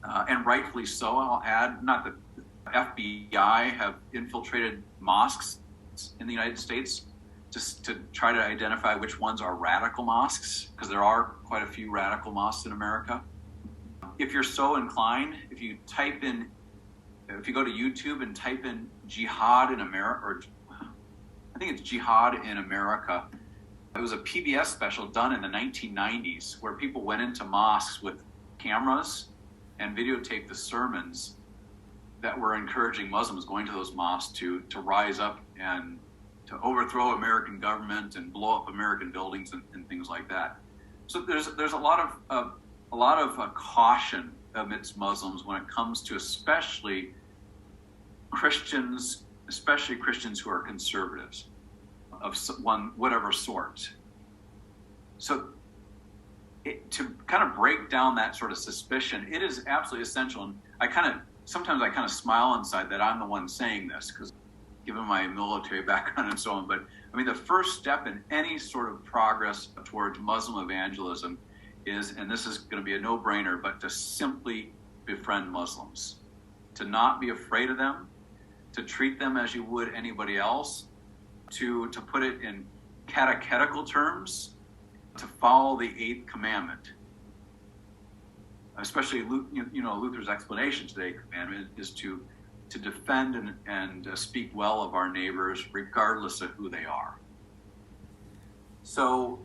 and rightfully so, I'll add, not that the FBI have infiltrated mosques in the United States to try to identify which ones are radical mosques, because there are quite a few radical mosques in America. If you're so inclined, if you go to YouTube and type in jihad in America, or I think it's jihad in America, it was a PBS special done in the 1990s where people went into mosques with cameras and videotaped the sermons that were encouraging Muslims going to those mosques to rise up and to overthrow American government and blow up American buildings and things like that. So there's a lot of caution amidst Muslims when it comes to especially Christians who are conservatives of whatever sort. So to kind of break down that sort of suspicion, it is absolutely essential. And sometimes I kind of smile inside that I'm the one saying this, because given my military background and so on. But the first step in any sort of progress towards Muslim evangelism is, and this is going to be a no-brainer, but to simply befriend Muslims, to not be afraid of them, to treat them as you would anybody else, to put it in catechetical terms, to follow the 8th commandment. Especially, Luther's explanation to the 8th commandment is to defend and speak well of our neighbors, regardless of who they are. So,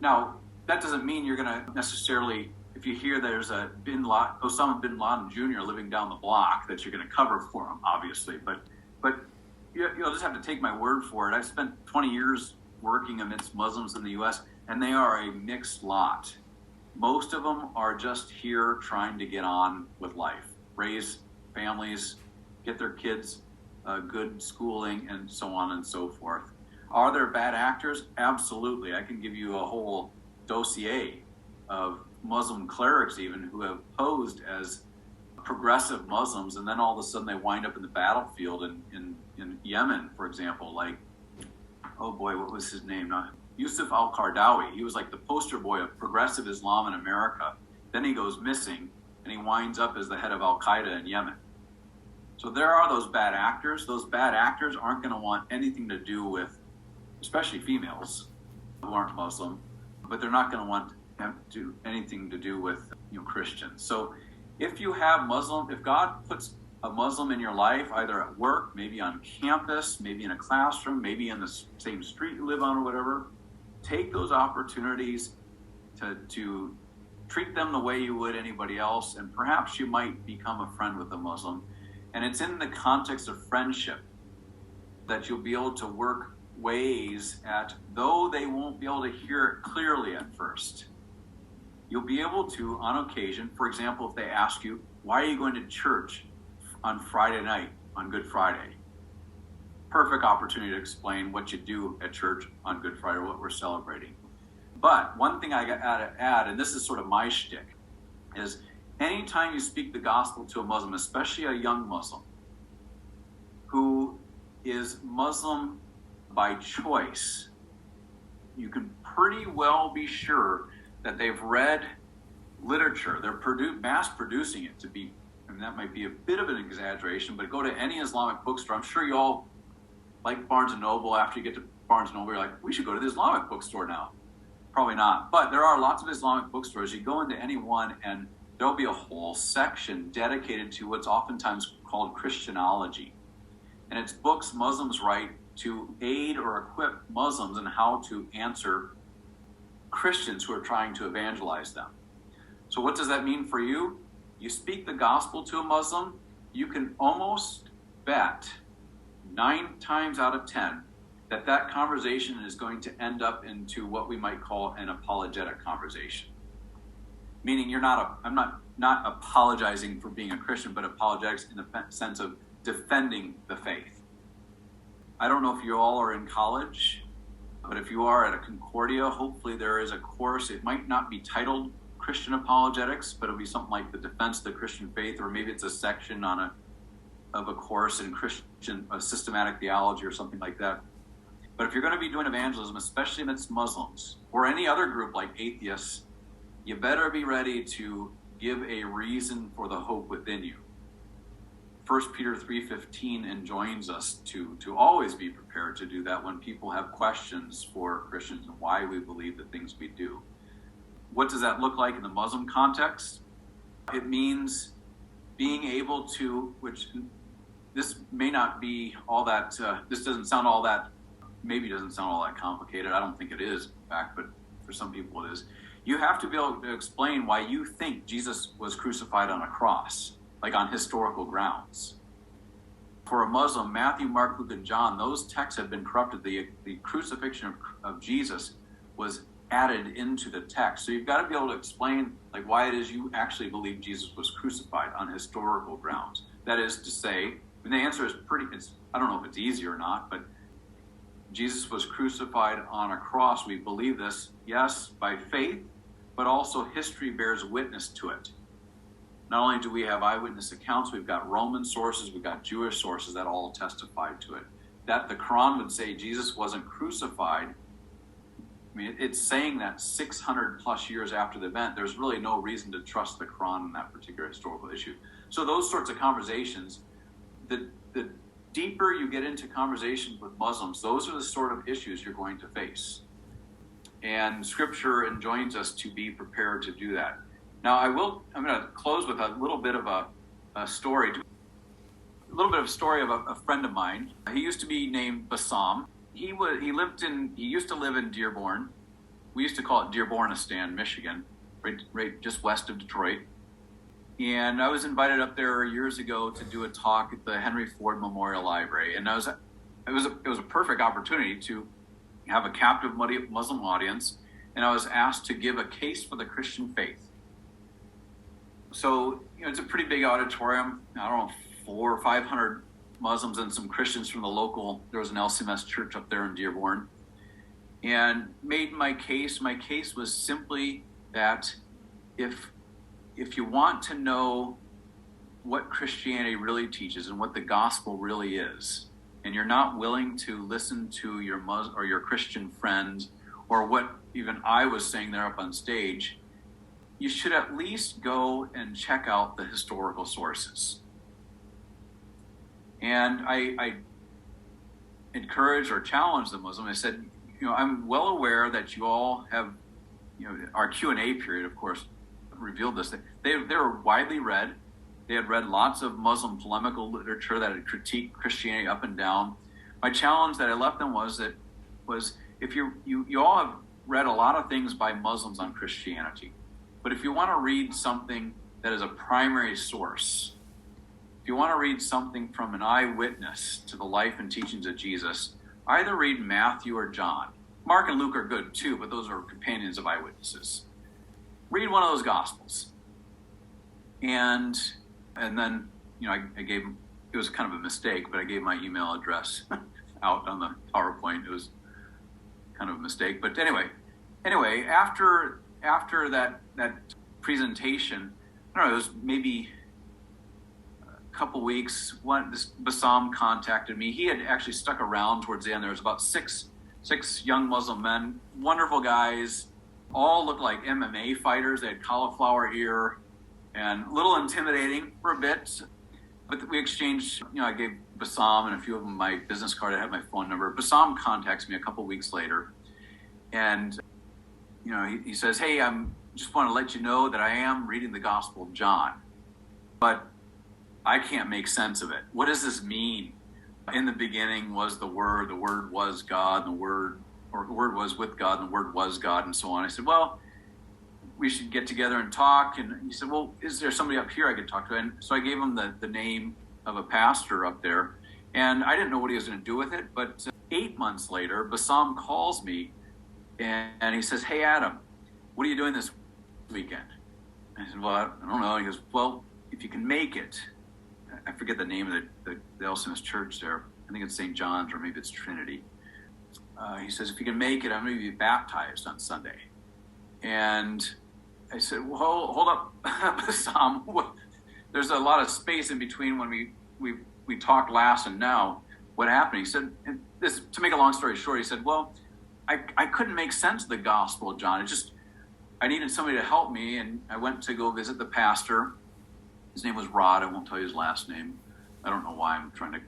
now, that doesn't mean you're going to necessarily, if you hear there's a Osama bin Laden Jr. living down the block, that you're going to cover for him, obviously. But you'll just have to take my word for it. I've spent 20 years working amidst Muslims in the U.S., and they are a mixed lot. Most of them are just here trying to get on with life, raise families, get their kids good schooling, and so on and so forth. Are there bad actors? Absolutely. I can give you a whole dossier of Muslim clerics even who have posed as progressive Muslims, and then all of a sudden they wind up in the battlefield in Yemen, for example, like, oh boy, what was his name? Yusuf al-Qaradawi. He was like the poster boy of progressive Islam in America. Then he goes missing, and he winds up as the head of Al-Qaeda in Yemen. So there are those bad actors. Those bad actors aren't going to want anything to do with, especially females who aren't Muslim, but they're not going to want anything to do with Christians. So if God puts a Muslim in your life, either at work, maybe on campus, maybe in a classroom, maybe in the same street you live on or whatever, take those opportunities to treat them the way you would anybody else, and perhaps you might become a friend with a Muslim. And it's in the context of friendship that you'll be able to work ways at, though they won't be able to hear it clearly at first. You'll be able to, on occasion, for example, if they ask you, why are you going to church on Friday night, on Good Friday? Perfect opportunity to explain what you do at church on Good Friday, what we're celebrating. But one thing I got to add, and this is sort of my shtick, is anytime you speak the gospel to a Muslim, especially a young Muslim, who is Muslim by choice, you can pretty well be sure that they've read literature. They're mass producing it to be, and that might be a bit of an exaggeration, but go to any Islamic bookstore. I'm sure you all like Barnes & Noble. After you get to Barnes & Noble, you're like, we should go to the Islamic bookstore now. Probably not. But there are lots of Islamic bookstores. You go into any one and there'll be a whole section dedicated to what's oftentimes called Christianology. And it's books Muslims write to aid or equip Muslims in how to answer Christians who are trying to evangelize them. So what does that mean for you? You speak the gospel to a Muslim, you can almost bet 9 times out of 10 that conversation is going to end up into what we might call an apologetic conversation. Meaning I'm not apologizing for being a Christian, but apologetics in the sense of defending the faith. I don't know if you all are in college, but if you are at a Concordia, hopefully there is a course. It might not be titled Christian Apologetics, but it'll be something like the defense of the Christian faith, or maybe it's a section of a course in Christian systematic theology or something like that. But if you're going to be doing evangelism, especially amidst Muslims or any other group like atheists, you better be ready to give a reason for the hope within you. 1 Peter 3:15 enjoins us to always be prepared to do that when people have questions for Christians and why we believe the things we do. What does that look like in the Muslim context? It means being able to, which this may not be all that, this doesn't sound all that, maybe doesn't sound all that complicated. I don't think it is, in fact, but for some people it is. You have to be able to explain why you think Jesus was crucified on a cross, like on historical grounds. For a Muslim, Matthew, Mark, Luke, and John, those texts have been corrupted. The crucifixion of Jesus was added into the text. So you've got to be able to explain like why it is you actually believe Jesus was crucified on historical grounds. That is to say, and the answer is I don't know if it's easy or not, but Jesus was crucified on a cross. We believe this, yes, by faith, but also history bears witness to it. Not only do we have eyewitness accounts, we've got Roman sources, we've got Jewish sources that all testified to it. That the Quran would say Jesus wasn't crucified. I mean, it's saying that 600 plus years after the event. There's really no reason to trust the Quran on that particular historical issue. So those sorts of conversations, the deeper you get into conversations with Muslims, those are the sort of issues you're going to face. And Scripture enjoins us to be prepared to do that. Now, I'm going to close with a little bit of a story. A little bit of a story of a friend of mine. He used to be named Bassam. He used to live in Dearborn. We used to call it Dearbornistan, Michigan, right just west of Detroit. And I was invited up there years ago to do a talk at the Henry Ford Memorial Library. And it was a perfect opportunity to have a captive Muslim audience. And I was asked to give a case for the Christian faith. So, it's a pretty big auditorium. I don't know, 400 or 500 Muslims and some Christians from the local, there was an LCMS church up there in Dearborn. And made my case. My case was simply that if you want to know what Christianity really teaches and what the gospel really is, and you're not willing to listen to your Muslim or your Christian friends or what even I was saying there up on stage, you should at least go and check out the historical sources. And I encourage or challenge the Muslim. I said, I'm well aware that you all have, our Q&A period, of course, revealed this. They were widely read. They had read lots of Muslim polemical literature that had critiqued Christianity up and down. My challenge that I left them was if you all have read a lot of things by Muslims on Christianity, but if you want to read something that is a primary source, if you want to read something from an eyewitness to the life and teachings of Jesus, either read Matthew or John. Mark and Luke are good too, but those are companions of eyewitnesses. Read one of those Gospels. And then, I gave him, it was kind of a mistake, but I gave my email address out on the PowerPoint. It was kind of a mistake. But anyway, after that presentation, I don't know, it was maybe a couple weeks, this Bassam contacted me. He had actually stuck around towards the end. There was about six young Muslim men, wonderful guys, all looked like MMA fighters. They had cauliflower ear and a little intimidating for a bit. But we exchanged, I gave Bassam and a few of them my business card. I had my phone number. Bassam contacts me a couple weeks later. And, he says, hey, just want to let you know that I am reading the Gospel of John, but I can't make sense of it. What does this mean? In the beginning was the Word was God, and the Word was with God, and the Word was God, and so on. I said, well, we should get together and talk. And he said, well, is there somebody up here I could talk to? And so I gave him the name of a pastor up there, and I didn't know what he was going to do with it. But 8 months later, Bassam calls me, and he says, hey, Adam, what are you doing this weekend? I said, well, I don't know. He goes, well, if you can make it, I forget the name of the Elsimus church there. I think it's St. John's, or maybe it's Trinity. He says, if you can make it, I'm going to be baptized on Sunday. And I said, well, hold up, Bassam. There's a lot of space in between when we talked last and now. What happened? He said, this, to make a long story short, he said, well, I couldn't make sense of the Gospel of John. I needed somebody to help me, and I went to go visit the pastor. His name was Rod. I won't tell you his last name. I don't know why. I'm trying to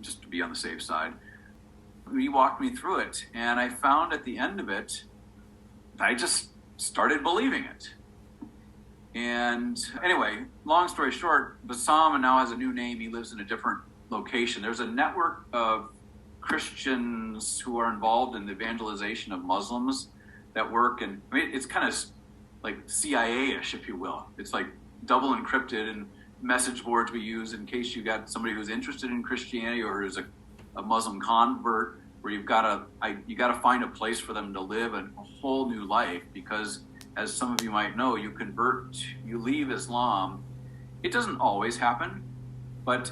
just to be on the safe side. He walked me through it, and I found at the end of it, I just started believing it. And anyway, long story short, Bassam now has a new name. He lives in a different location. There's a network of Christians who are involved in the evangelization of Muslims that work, and it's kind of like CIA-ish, if you will. It's like double encrypted, and message boards we use in case you got somebody who's interested in Christianity or is a Muslim convert, where you got to find a place for them to live a whole new life. Because as some of you might know, you leave Islam. It doesn't always happen, but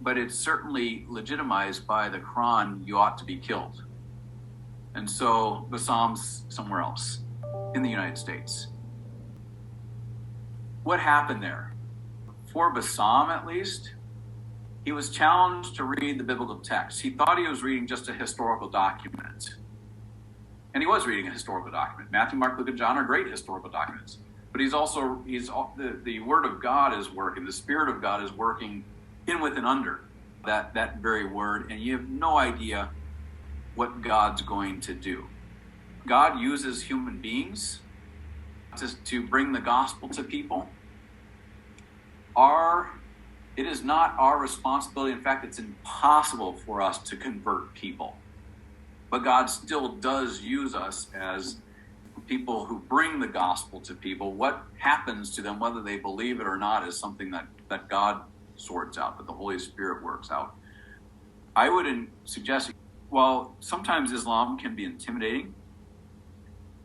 but it's certainly legitimized by the Quran. You ought to be killed. And so Bassam's somewhere else in the United States. What happened there? For Bassam, at least, he was challenged to read the biblical text. He thought he was reading just a historical document. And he was reading a historical document. Matthew, Mark, Luke, and John are great historical documents. But the Word of God is working. The Spirit of God is working in, with, and under that very word. And you have no idea what God's going to do. God uses human beings to bring the gospel to people. It is not our responsibility. In fact, it's impossible for us to convert people. But God still does use us as people who bring the gospel to people. What happens to them, whether they believe it or not, is something that God sorts out, that the Holy Spirit works out. I would suggest, while sometimes Islam can be intimidating,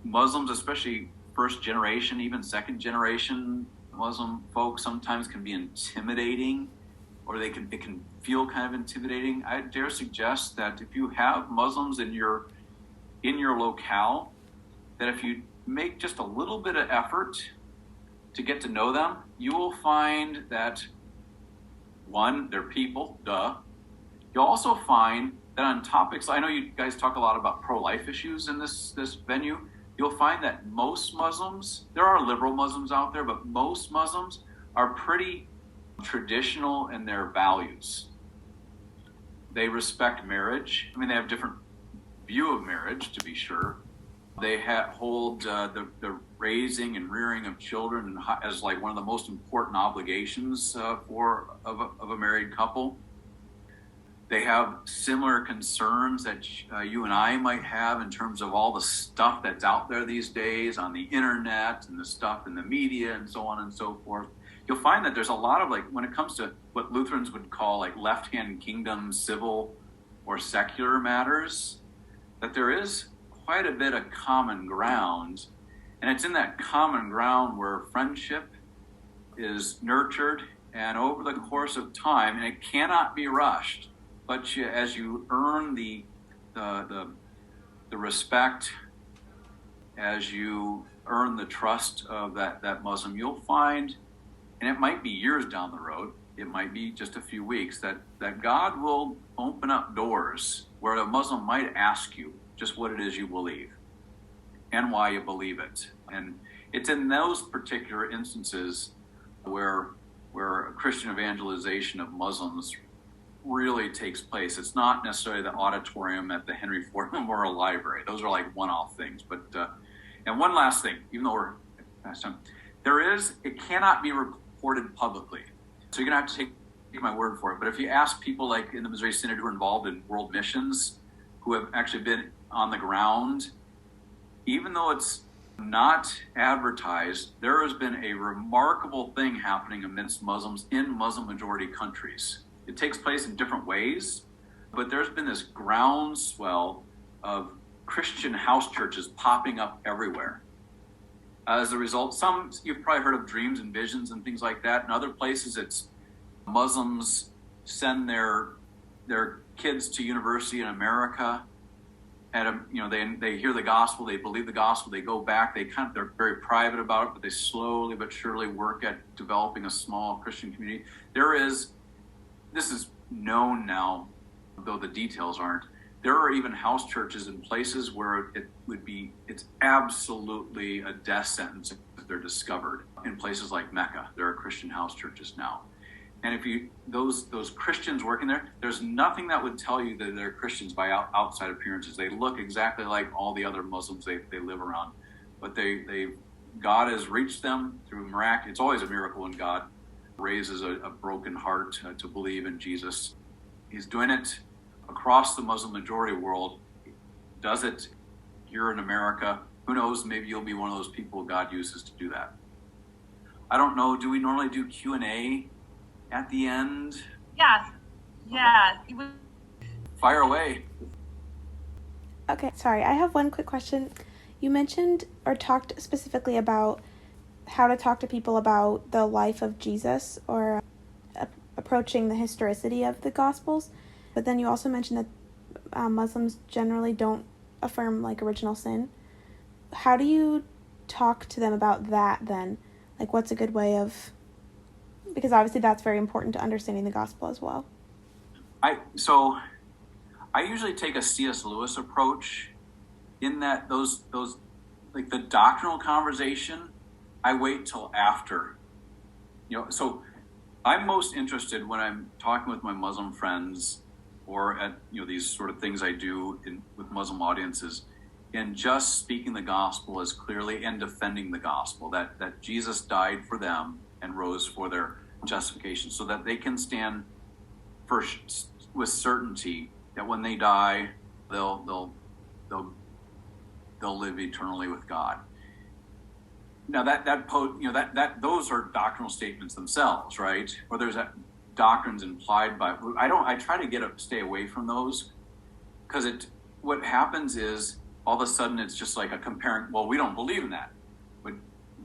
Muslims, especially first generation, even second generation Muslim folks, sometimes can be intimidating, or it can feel kind of intimidating. I dare suggest that if you have Muslims in your locale, that if you make just a little bit of effort to get to know them, you will find that, one, they're people, duh. You'll also find that on topics, I know you guys talk a lot about pro-life issues in this venue. You'll find that most Muslims, there are liberal Muslims out there, but most Muslims are pretty traditional in their values. They respect marriage. I mean, they have a different view of marriage, to be sure. They hold the raising and rearing of children as like one of the most important obligations of a married couple. They have similar concerns that you and I might have in terms of all the stuff that's out there these days on the internet and the stuff in the media and so on and so forth. you'll find that there's a lot of, like, when it comes to what Lutherans would call like left-hand kingdom, civil or secular matters, that there is quite a bit of common ground. And it's in that common ground where friendship is nurtured, and over the course of time, and it cannot be rushed, but as you earn the respect, as you earn the trust of that Muslim, you'll find, and it might be years down the road, it might be just a few weeks, that God will open up doors where a Muslim might ask you just what it is you believe and why you believe it. And it's in those particular instances where Christian evangelization of Muslims really takes place. It's not necessarily the auditorium at the Henry Ford Memorial Library. Those are like one-off things. But and one last thing, even though we're past time, it cannot be reported publicly. So you're gonna have to take my word for it. But if you ask people like in the Missouri Synod who are involved in world missions, who have actually been on the ground, even though it's not advertised, there has been a remarkable thing happening amidst Muslims in Muslim majority countries. It takes place in different ways, but there's been this groundswell of Christian house churches popping up everywhere. As a result, some, you've probably heard of dreams and visions and things like that. In other places, it's Muslims send their kids to university in America. They hear the gospel, they believe the gospel, they go back, they're very private about it, but they slowly but surely work at developing a small Christian community. This is known now, though the details aren't. There are even house churches in places where it's absolutely a death sentence if they're discovered. In places like Mecca, there are Christian house churches now. And if those Christians working there, there's nothing that would tell you that they're Christians by outside appearances. They look exactly like all the other Muslims they live around, but God has reached them through miracle. It's always a miracle when God raises a broken heart to believe in Jesus. He's doing it across the Muslim majority world. Does it here in America? Who knows? Maybe you'll be one of those people God uses to do that. I don't know. Do we normally do Q&A at the end? Yes. Yeah. Fire away. Okay, sorry. I have one quick question. You mentioned or talked specifically about how to talk to people about the life of Jesus or approaching the historicity of the Gospels. But then you also mentioned that Muslims generally don't affirm like original sin. How do you talk to them about that then? Like, what's a good way of... Because obviously that's very important to understanding the gospel as well. I usually take a C.S. Lewis approach in that those like the doctrinal conversation, I wait till after. So I'm most interested when I'm talking with my Muslim friends or at these sort of things I do with Muslim audiences, in just speaking the gospel as clearly and defending the gospel, that Jesus died for them and rose for their justification, so that they can stand with certainty that when they die, they'll live eternally with God. Now those are doctrinal statements themselves, right? Or there's doctrines implied by. I try to stay away from those, because what happens is all of a sudden it's just like a comparing. Well, we don't believe in that, but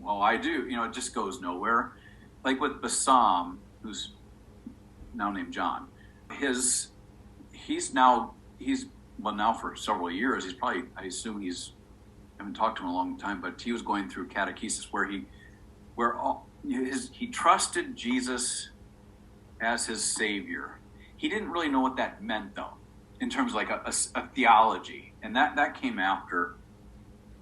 well, I do. It just goes nowhere. Like with Bassam, who's now named John, he's now for several years. He's probably, I haven't talked to him in a long time, but he was going through catechesis where he trusted Jesus as his Savior. He didn't really know what that meant, though, in terms of like a theology, and that came after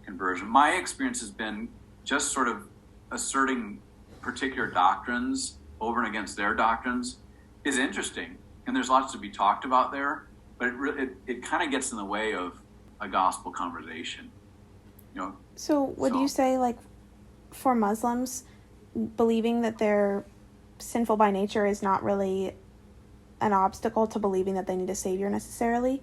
conversion. My experience has been just sort of asserting particular doctrines over and against their doctrines is interesting, and there's lots to be talked about there, but it kind of gets in the way of a gospel conversation. So would you say, like, for Muslims, believing that they're sinful by nature is not really an obstacle to believing that they need a savior necessarily?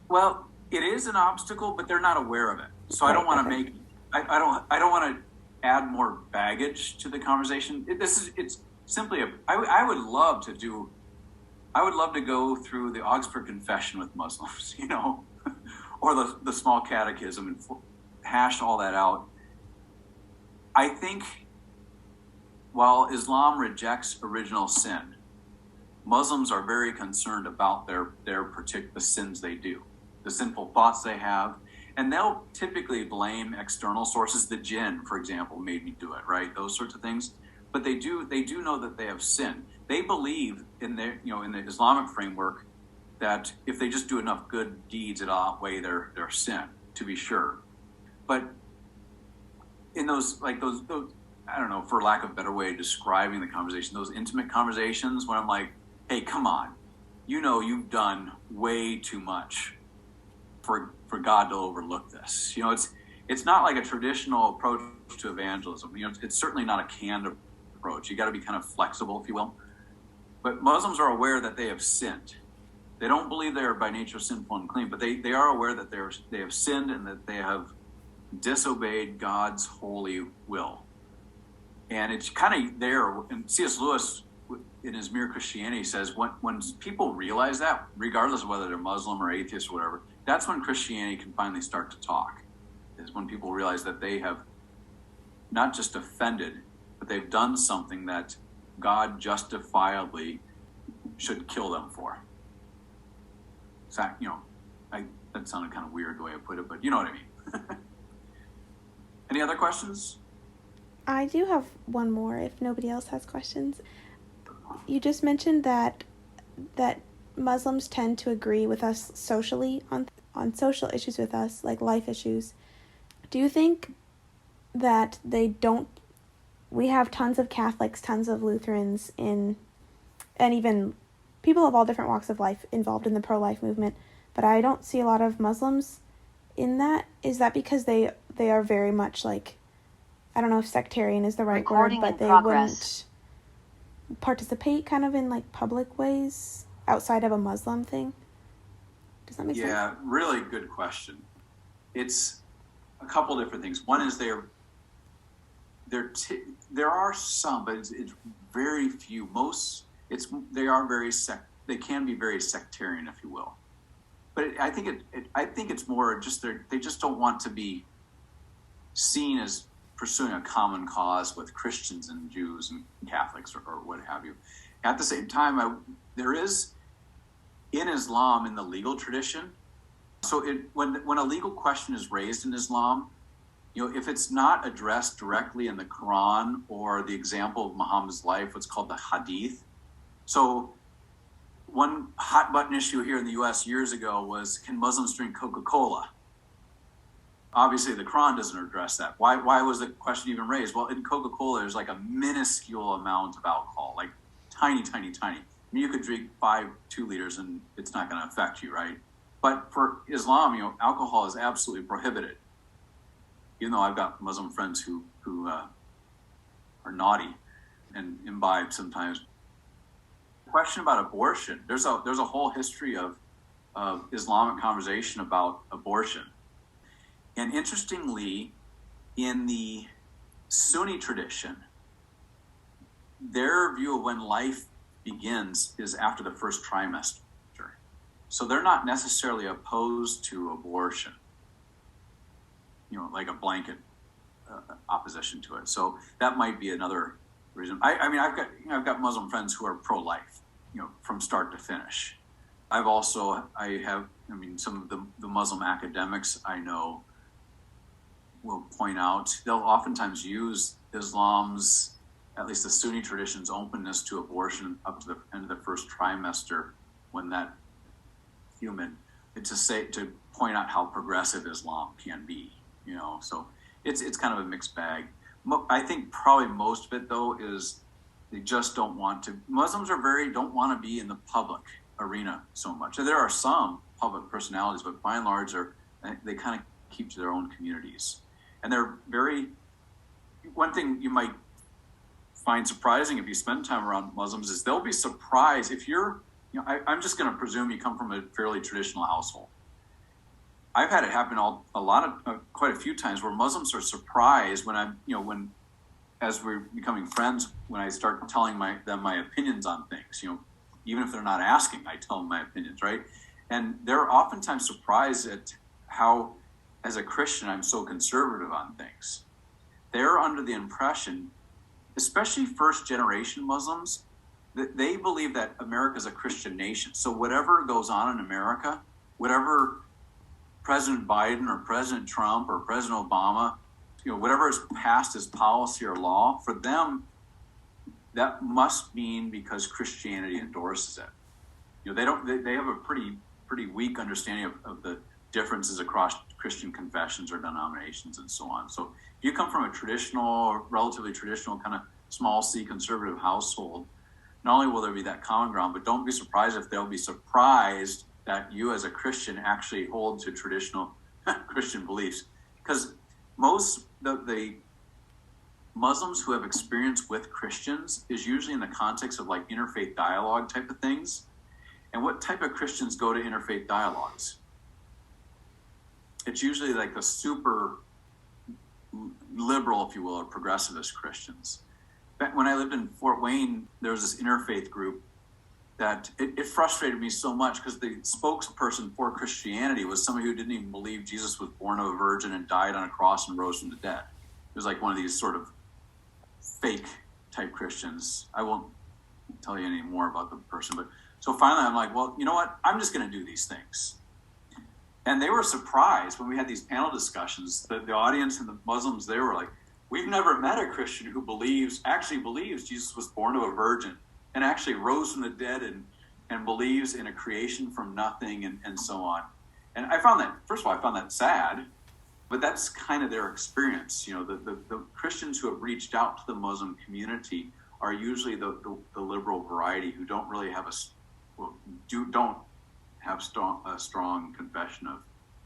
Well, it is an obstacle, but they're not aware of it. So right, I don't want to I don't want to add more baggage to the conversation. It's simply I would love to go through the Augsburg Confession with Muslims, or the small catechism and hash all that out. I think while Islam rejects original sin, Muslims are very concerned about their particular sins they do, the sinful thoughts they have, and they'll typically blame external sources. The jinn, for example, made me do it, right? Those sorts of things. But they do know that they have sinned. They believe in in the Islamic framework that if they just do enough good deeds, it'll outweigh their sin, to be sure. But in those I don't know, for lack of a better way of describing the conversation, those intimate conversations when I'm like, hey, come on, you've done way too much for God to overlook this. It's not like a traditional approach to evangelism. It's certainly not a canned approach. You got to be kind of flexible, if you will. But Muslims are aware that they have sinned. They don't believe they are by nature sinful and clean, but they are aware that they have sinned and that they have disobeyed God's holy will. And it's kind of there. And C.S. Lewis, in his Mere Christianity, says when people realize that, regardless of whether they're Muslim or atheist or whatever, that's when Christianity can finally start to talk. Is when people realize that they have not just offended, but they've done something that God justifiably should kill them for. So, that sounded kind of weird the way I put it, but you know what I mean. Any other questions? I do have one more if nobody else has questions. You just mentioned that Muslims tend to agree with us socially on social issues with us, like life issues. Do you think that they don't? We have tons of Catholics, tons of Lutherans and even people of all different walks of life involved in the pro-life movement, but I don't see a lot of Muslims in that. Is that because they are very much like, I don't know if sectarian is the right word, but they wouldn't participate kind of in like public ways outside of a Muslim thing? Does that make sense? Yeah, really good question. It's a couple different things. One is there are some, but it's very few. They can be very sectarian, if you will. But I think it's more just they just don't want to be seen as pursuing a common cause with Christians and Jews and Catholics or what have you. At the same time, there is in Islam, in the legal tradition, so when a legal question is raised in Islam, if it's not addressed directly in the Quran or the example of Muhammad's life, what's called the Hadith. So one hot button issue here in the U.S. years ago was, can Muslims drink Coca-Cola? Obviously, the Quran doesn't address that. Why was the question even raised? Well, in Coca-Cola, there's like a minuscule amount of alcohol, like tiny, tiny, tiny. I mean, you could drink 2 liters and it's not going to affect you, right? But for Islam, alcohol is absolutely prohibited. Even though I've got Muslim friends who are naughty and imbibe sometimes. Question about abortion. There's a whole history of Islamic conversation about abortion. And interestingly, in the Sunni tradition, their view of when life begins is after the first trimester. So they're not necessarily opposed to abortion, like a blanket opposition to it. So that might be another reason. I've got Muslim friends who are pro-life, from start to finish. Some of the Muslim academics I know will point out, they'll oftentimes use Islam's, at least the Sunni tradition's, openness to abortion up to the end of the first trimester, when that human, to point out how progressive Islam can be, so it's kind of a mixed bag. I think probably most of it though is they just don't want to. Muslims don't want to be in the public arena so much. There are some public personalities, but by and large they kind of keep to their own communities. And they're one thing you might find surprising if you spend time around Muslims is they'll be surprised if you're, I'm just going to presume you come from a fairly traditional household. I've had it happen quite a few times where Muslims are surprised when as we're becoming friends, when I start telling them my opinions on things, even if they're not asking, I tell them my opinions, right? And they're oftentimes surprised at how, as a Christian, I'm so conservative on things. They're under the impression, especially first-generation Muslims, that they believe that America is a Christian nation. So whatever goes on in America, whatever President Biden or President Trump or President Obama, whatever is passed as policy or law, for them, that must mean because Christianity endorses it. They have a pretty weak understanding of the differences across Christian confessions or denominations and so on. So if you come from a relatively traditional kind of small C conservative household, not only will there be that common ground, but don't be surprised if they'll be surprised that you as a Christian actually hold to traditional Christian beliefs. Because most of the Muslims who have experience with Christians is usually in the context of like interfaith dialogue type of things. And what type of Christians go to interfaith dialogues? It's usually like the super liberal, if you will, or progressivist Christians. When I lived in Fort Wayne, there was this interfaith group that it frustrated me so much because the spokesperson for Christianity was somebody who didn't even believe Jesus was born of a virgin and died on a cross and rose from the dead. It was like one of these sort of fake type Christians. I won't tell you any more about the person, but so finally I'm like, well, you know what? I'm just going to do these things. And they were surprised when we had these panel discussions that the audience and the Muslims, they were like, we've never met a Christian who actually believes Jesus was born of a virgin and actually rose from the dead and believes in a creation from nothing and so on. And I found that, first of all, I found that sad, but that's kind of their experience. The Christians who have reached out to the Muslim community are usually the liberal variety who don't really have a strong confession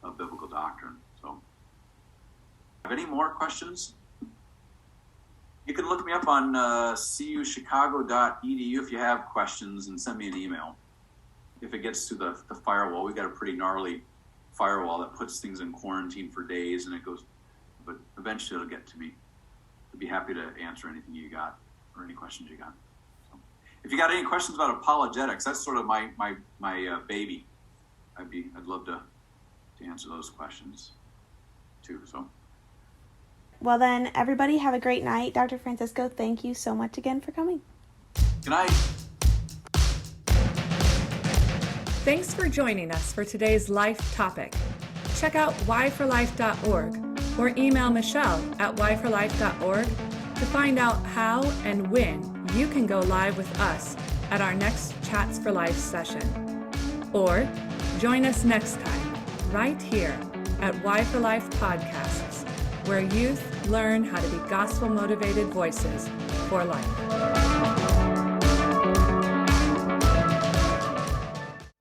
of biblical doctrine. So, have any more questions? You can look me up on cuchicago.edu if you have questions and send me an email. If it gets to the firewall, we've got a pretty gnarly firewall that puts things in quarantine for days and it goes, but eventually it'll get to me. I'd be happy to answer anything you got or any questions you got. So, if you got any questions about apologetics, that's sort of my baby. I'd love to answer those questions too. So. Well then, everybody have a great night. Dr. Francisco, thank you so much again for coming. Good night. Thanks for joining us for today's life topic. Check out whyforlife.org or email Michelle at whyforlife.org to find out how and when you can go live with us at our next Chats for Life session. Or join us next time, right here at Why for Life Podcasts, where youth learn how to be gospel-motivated voices for life.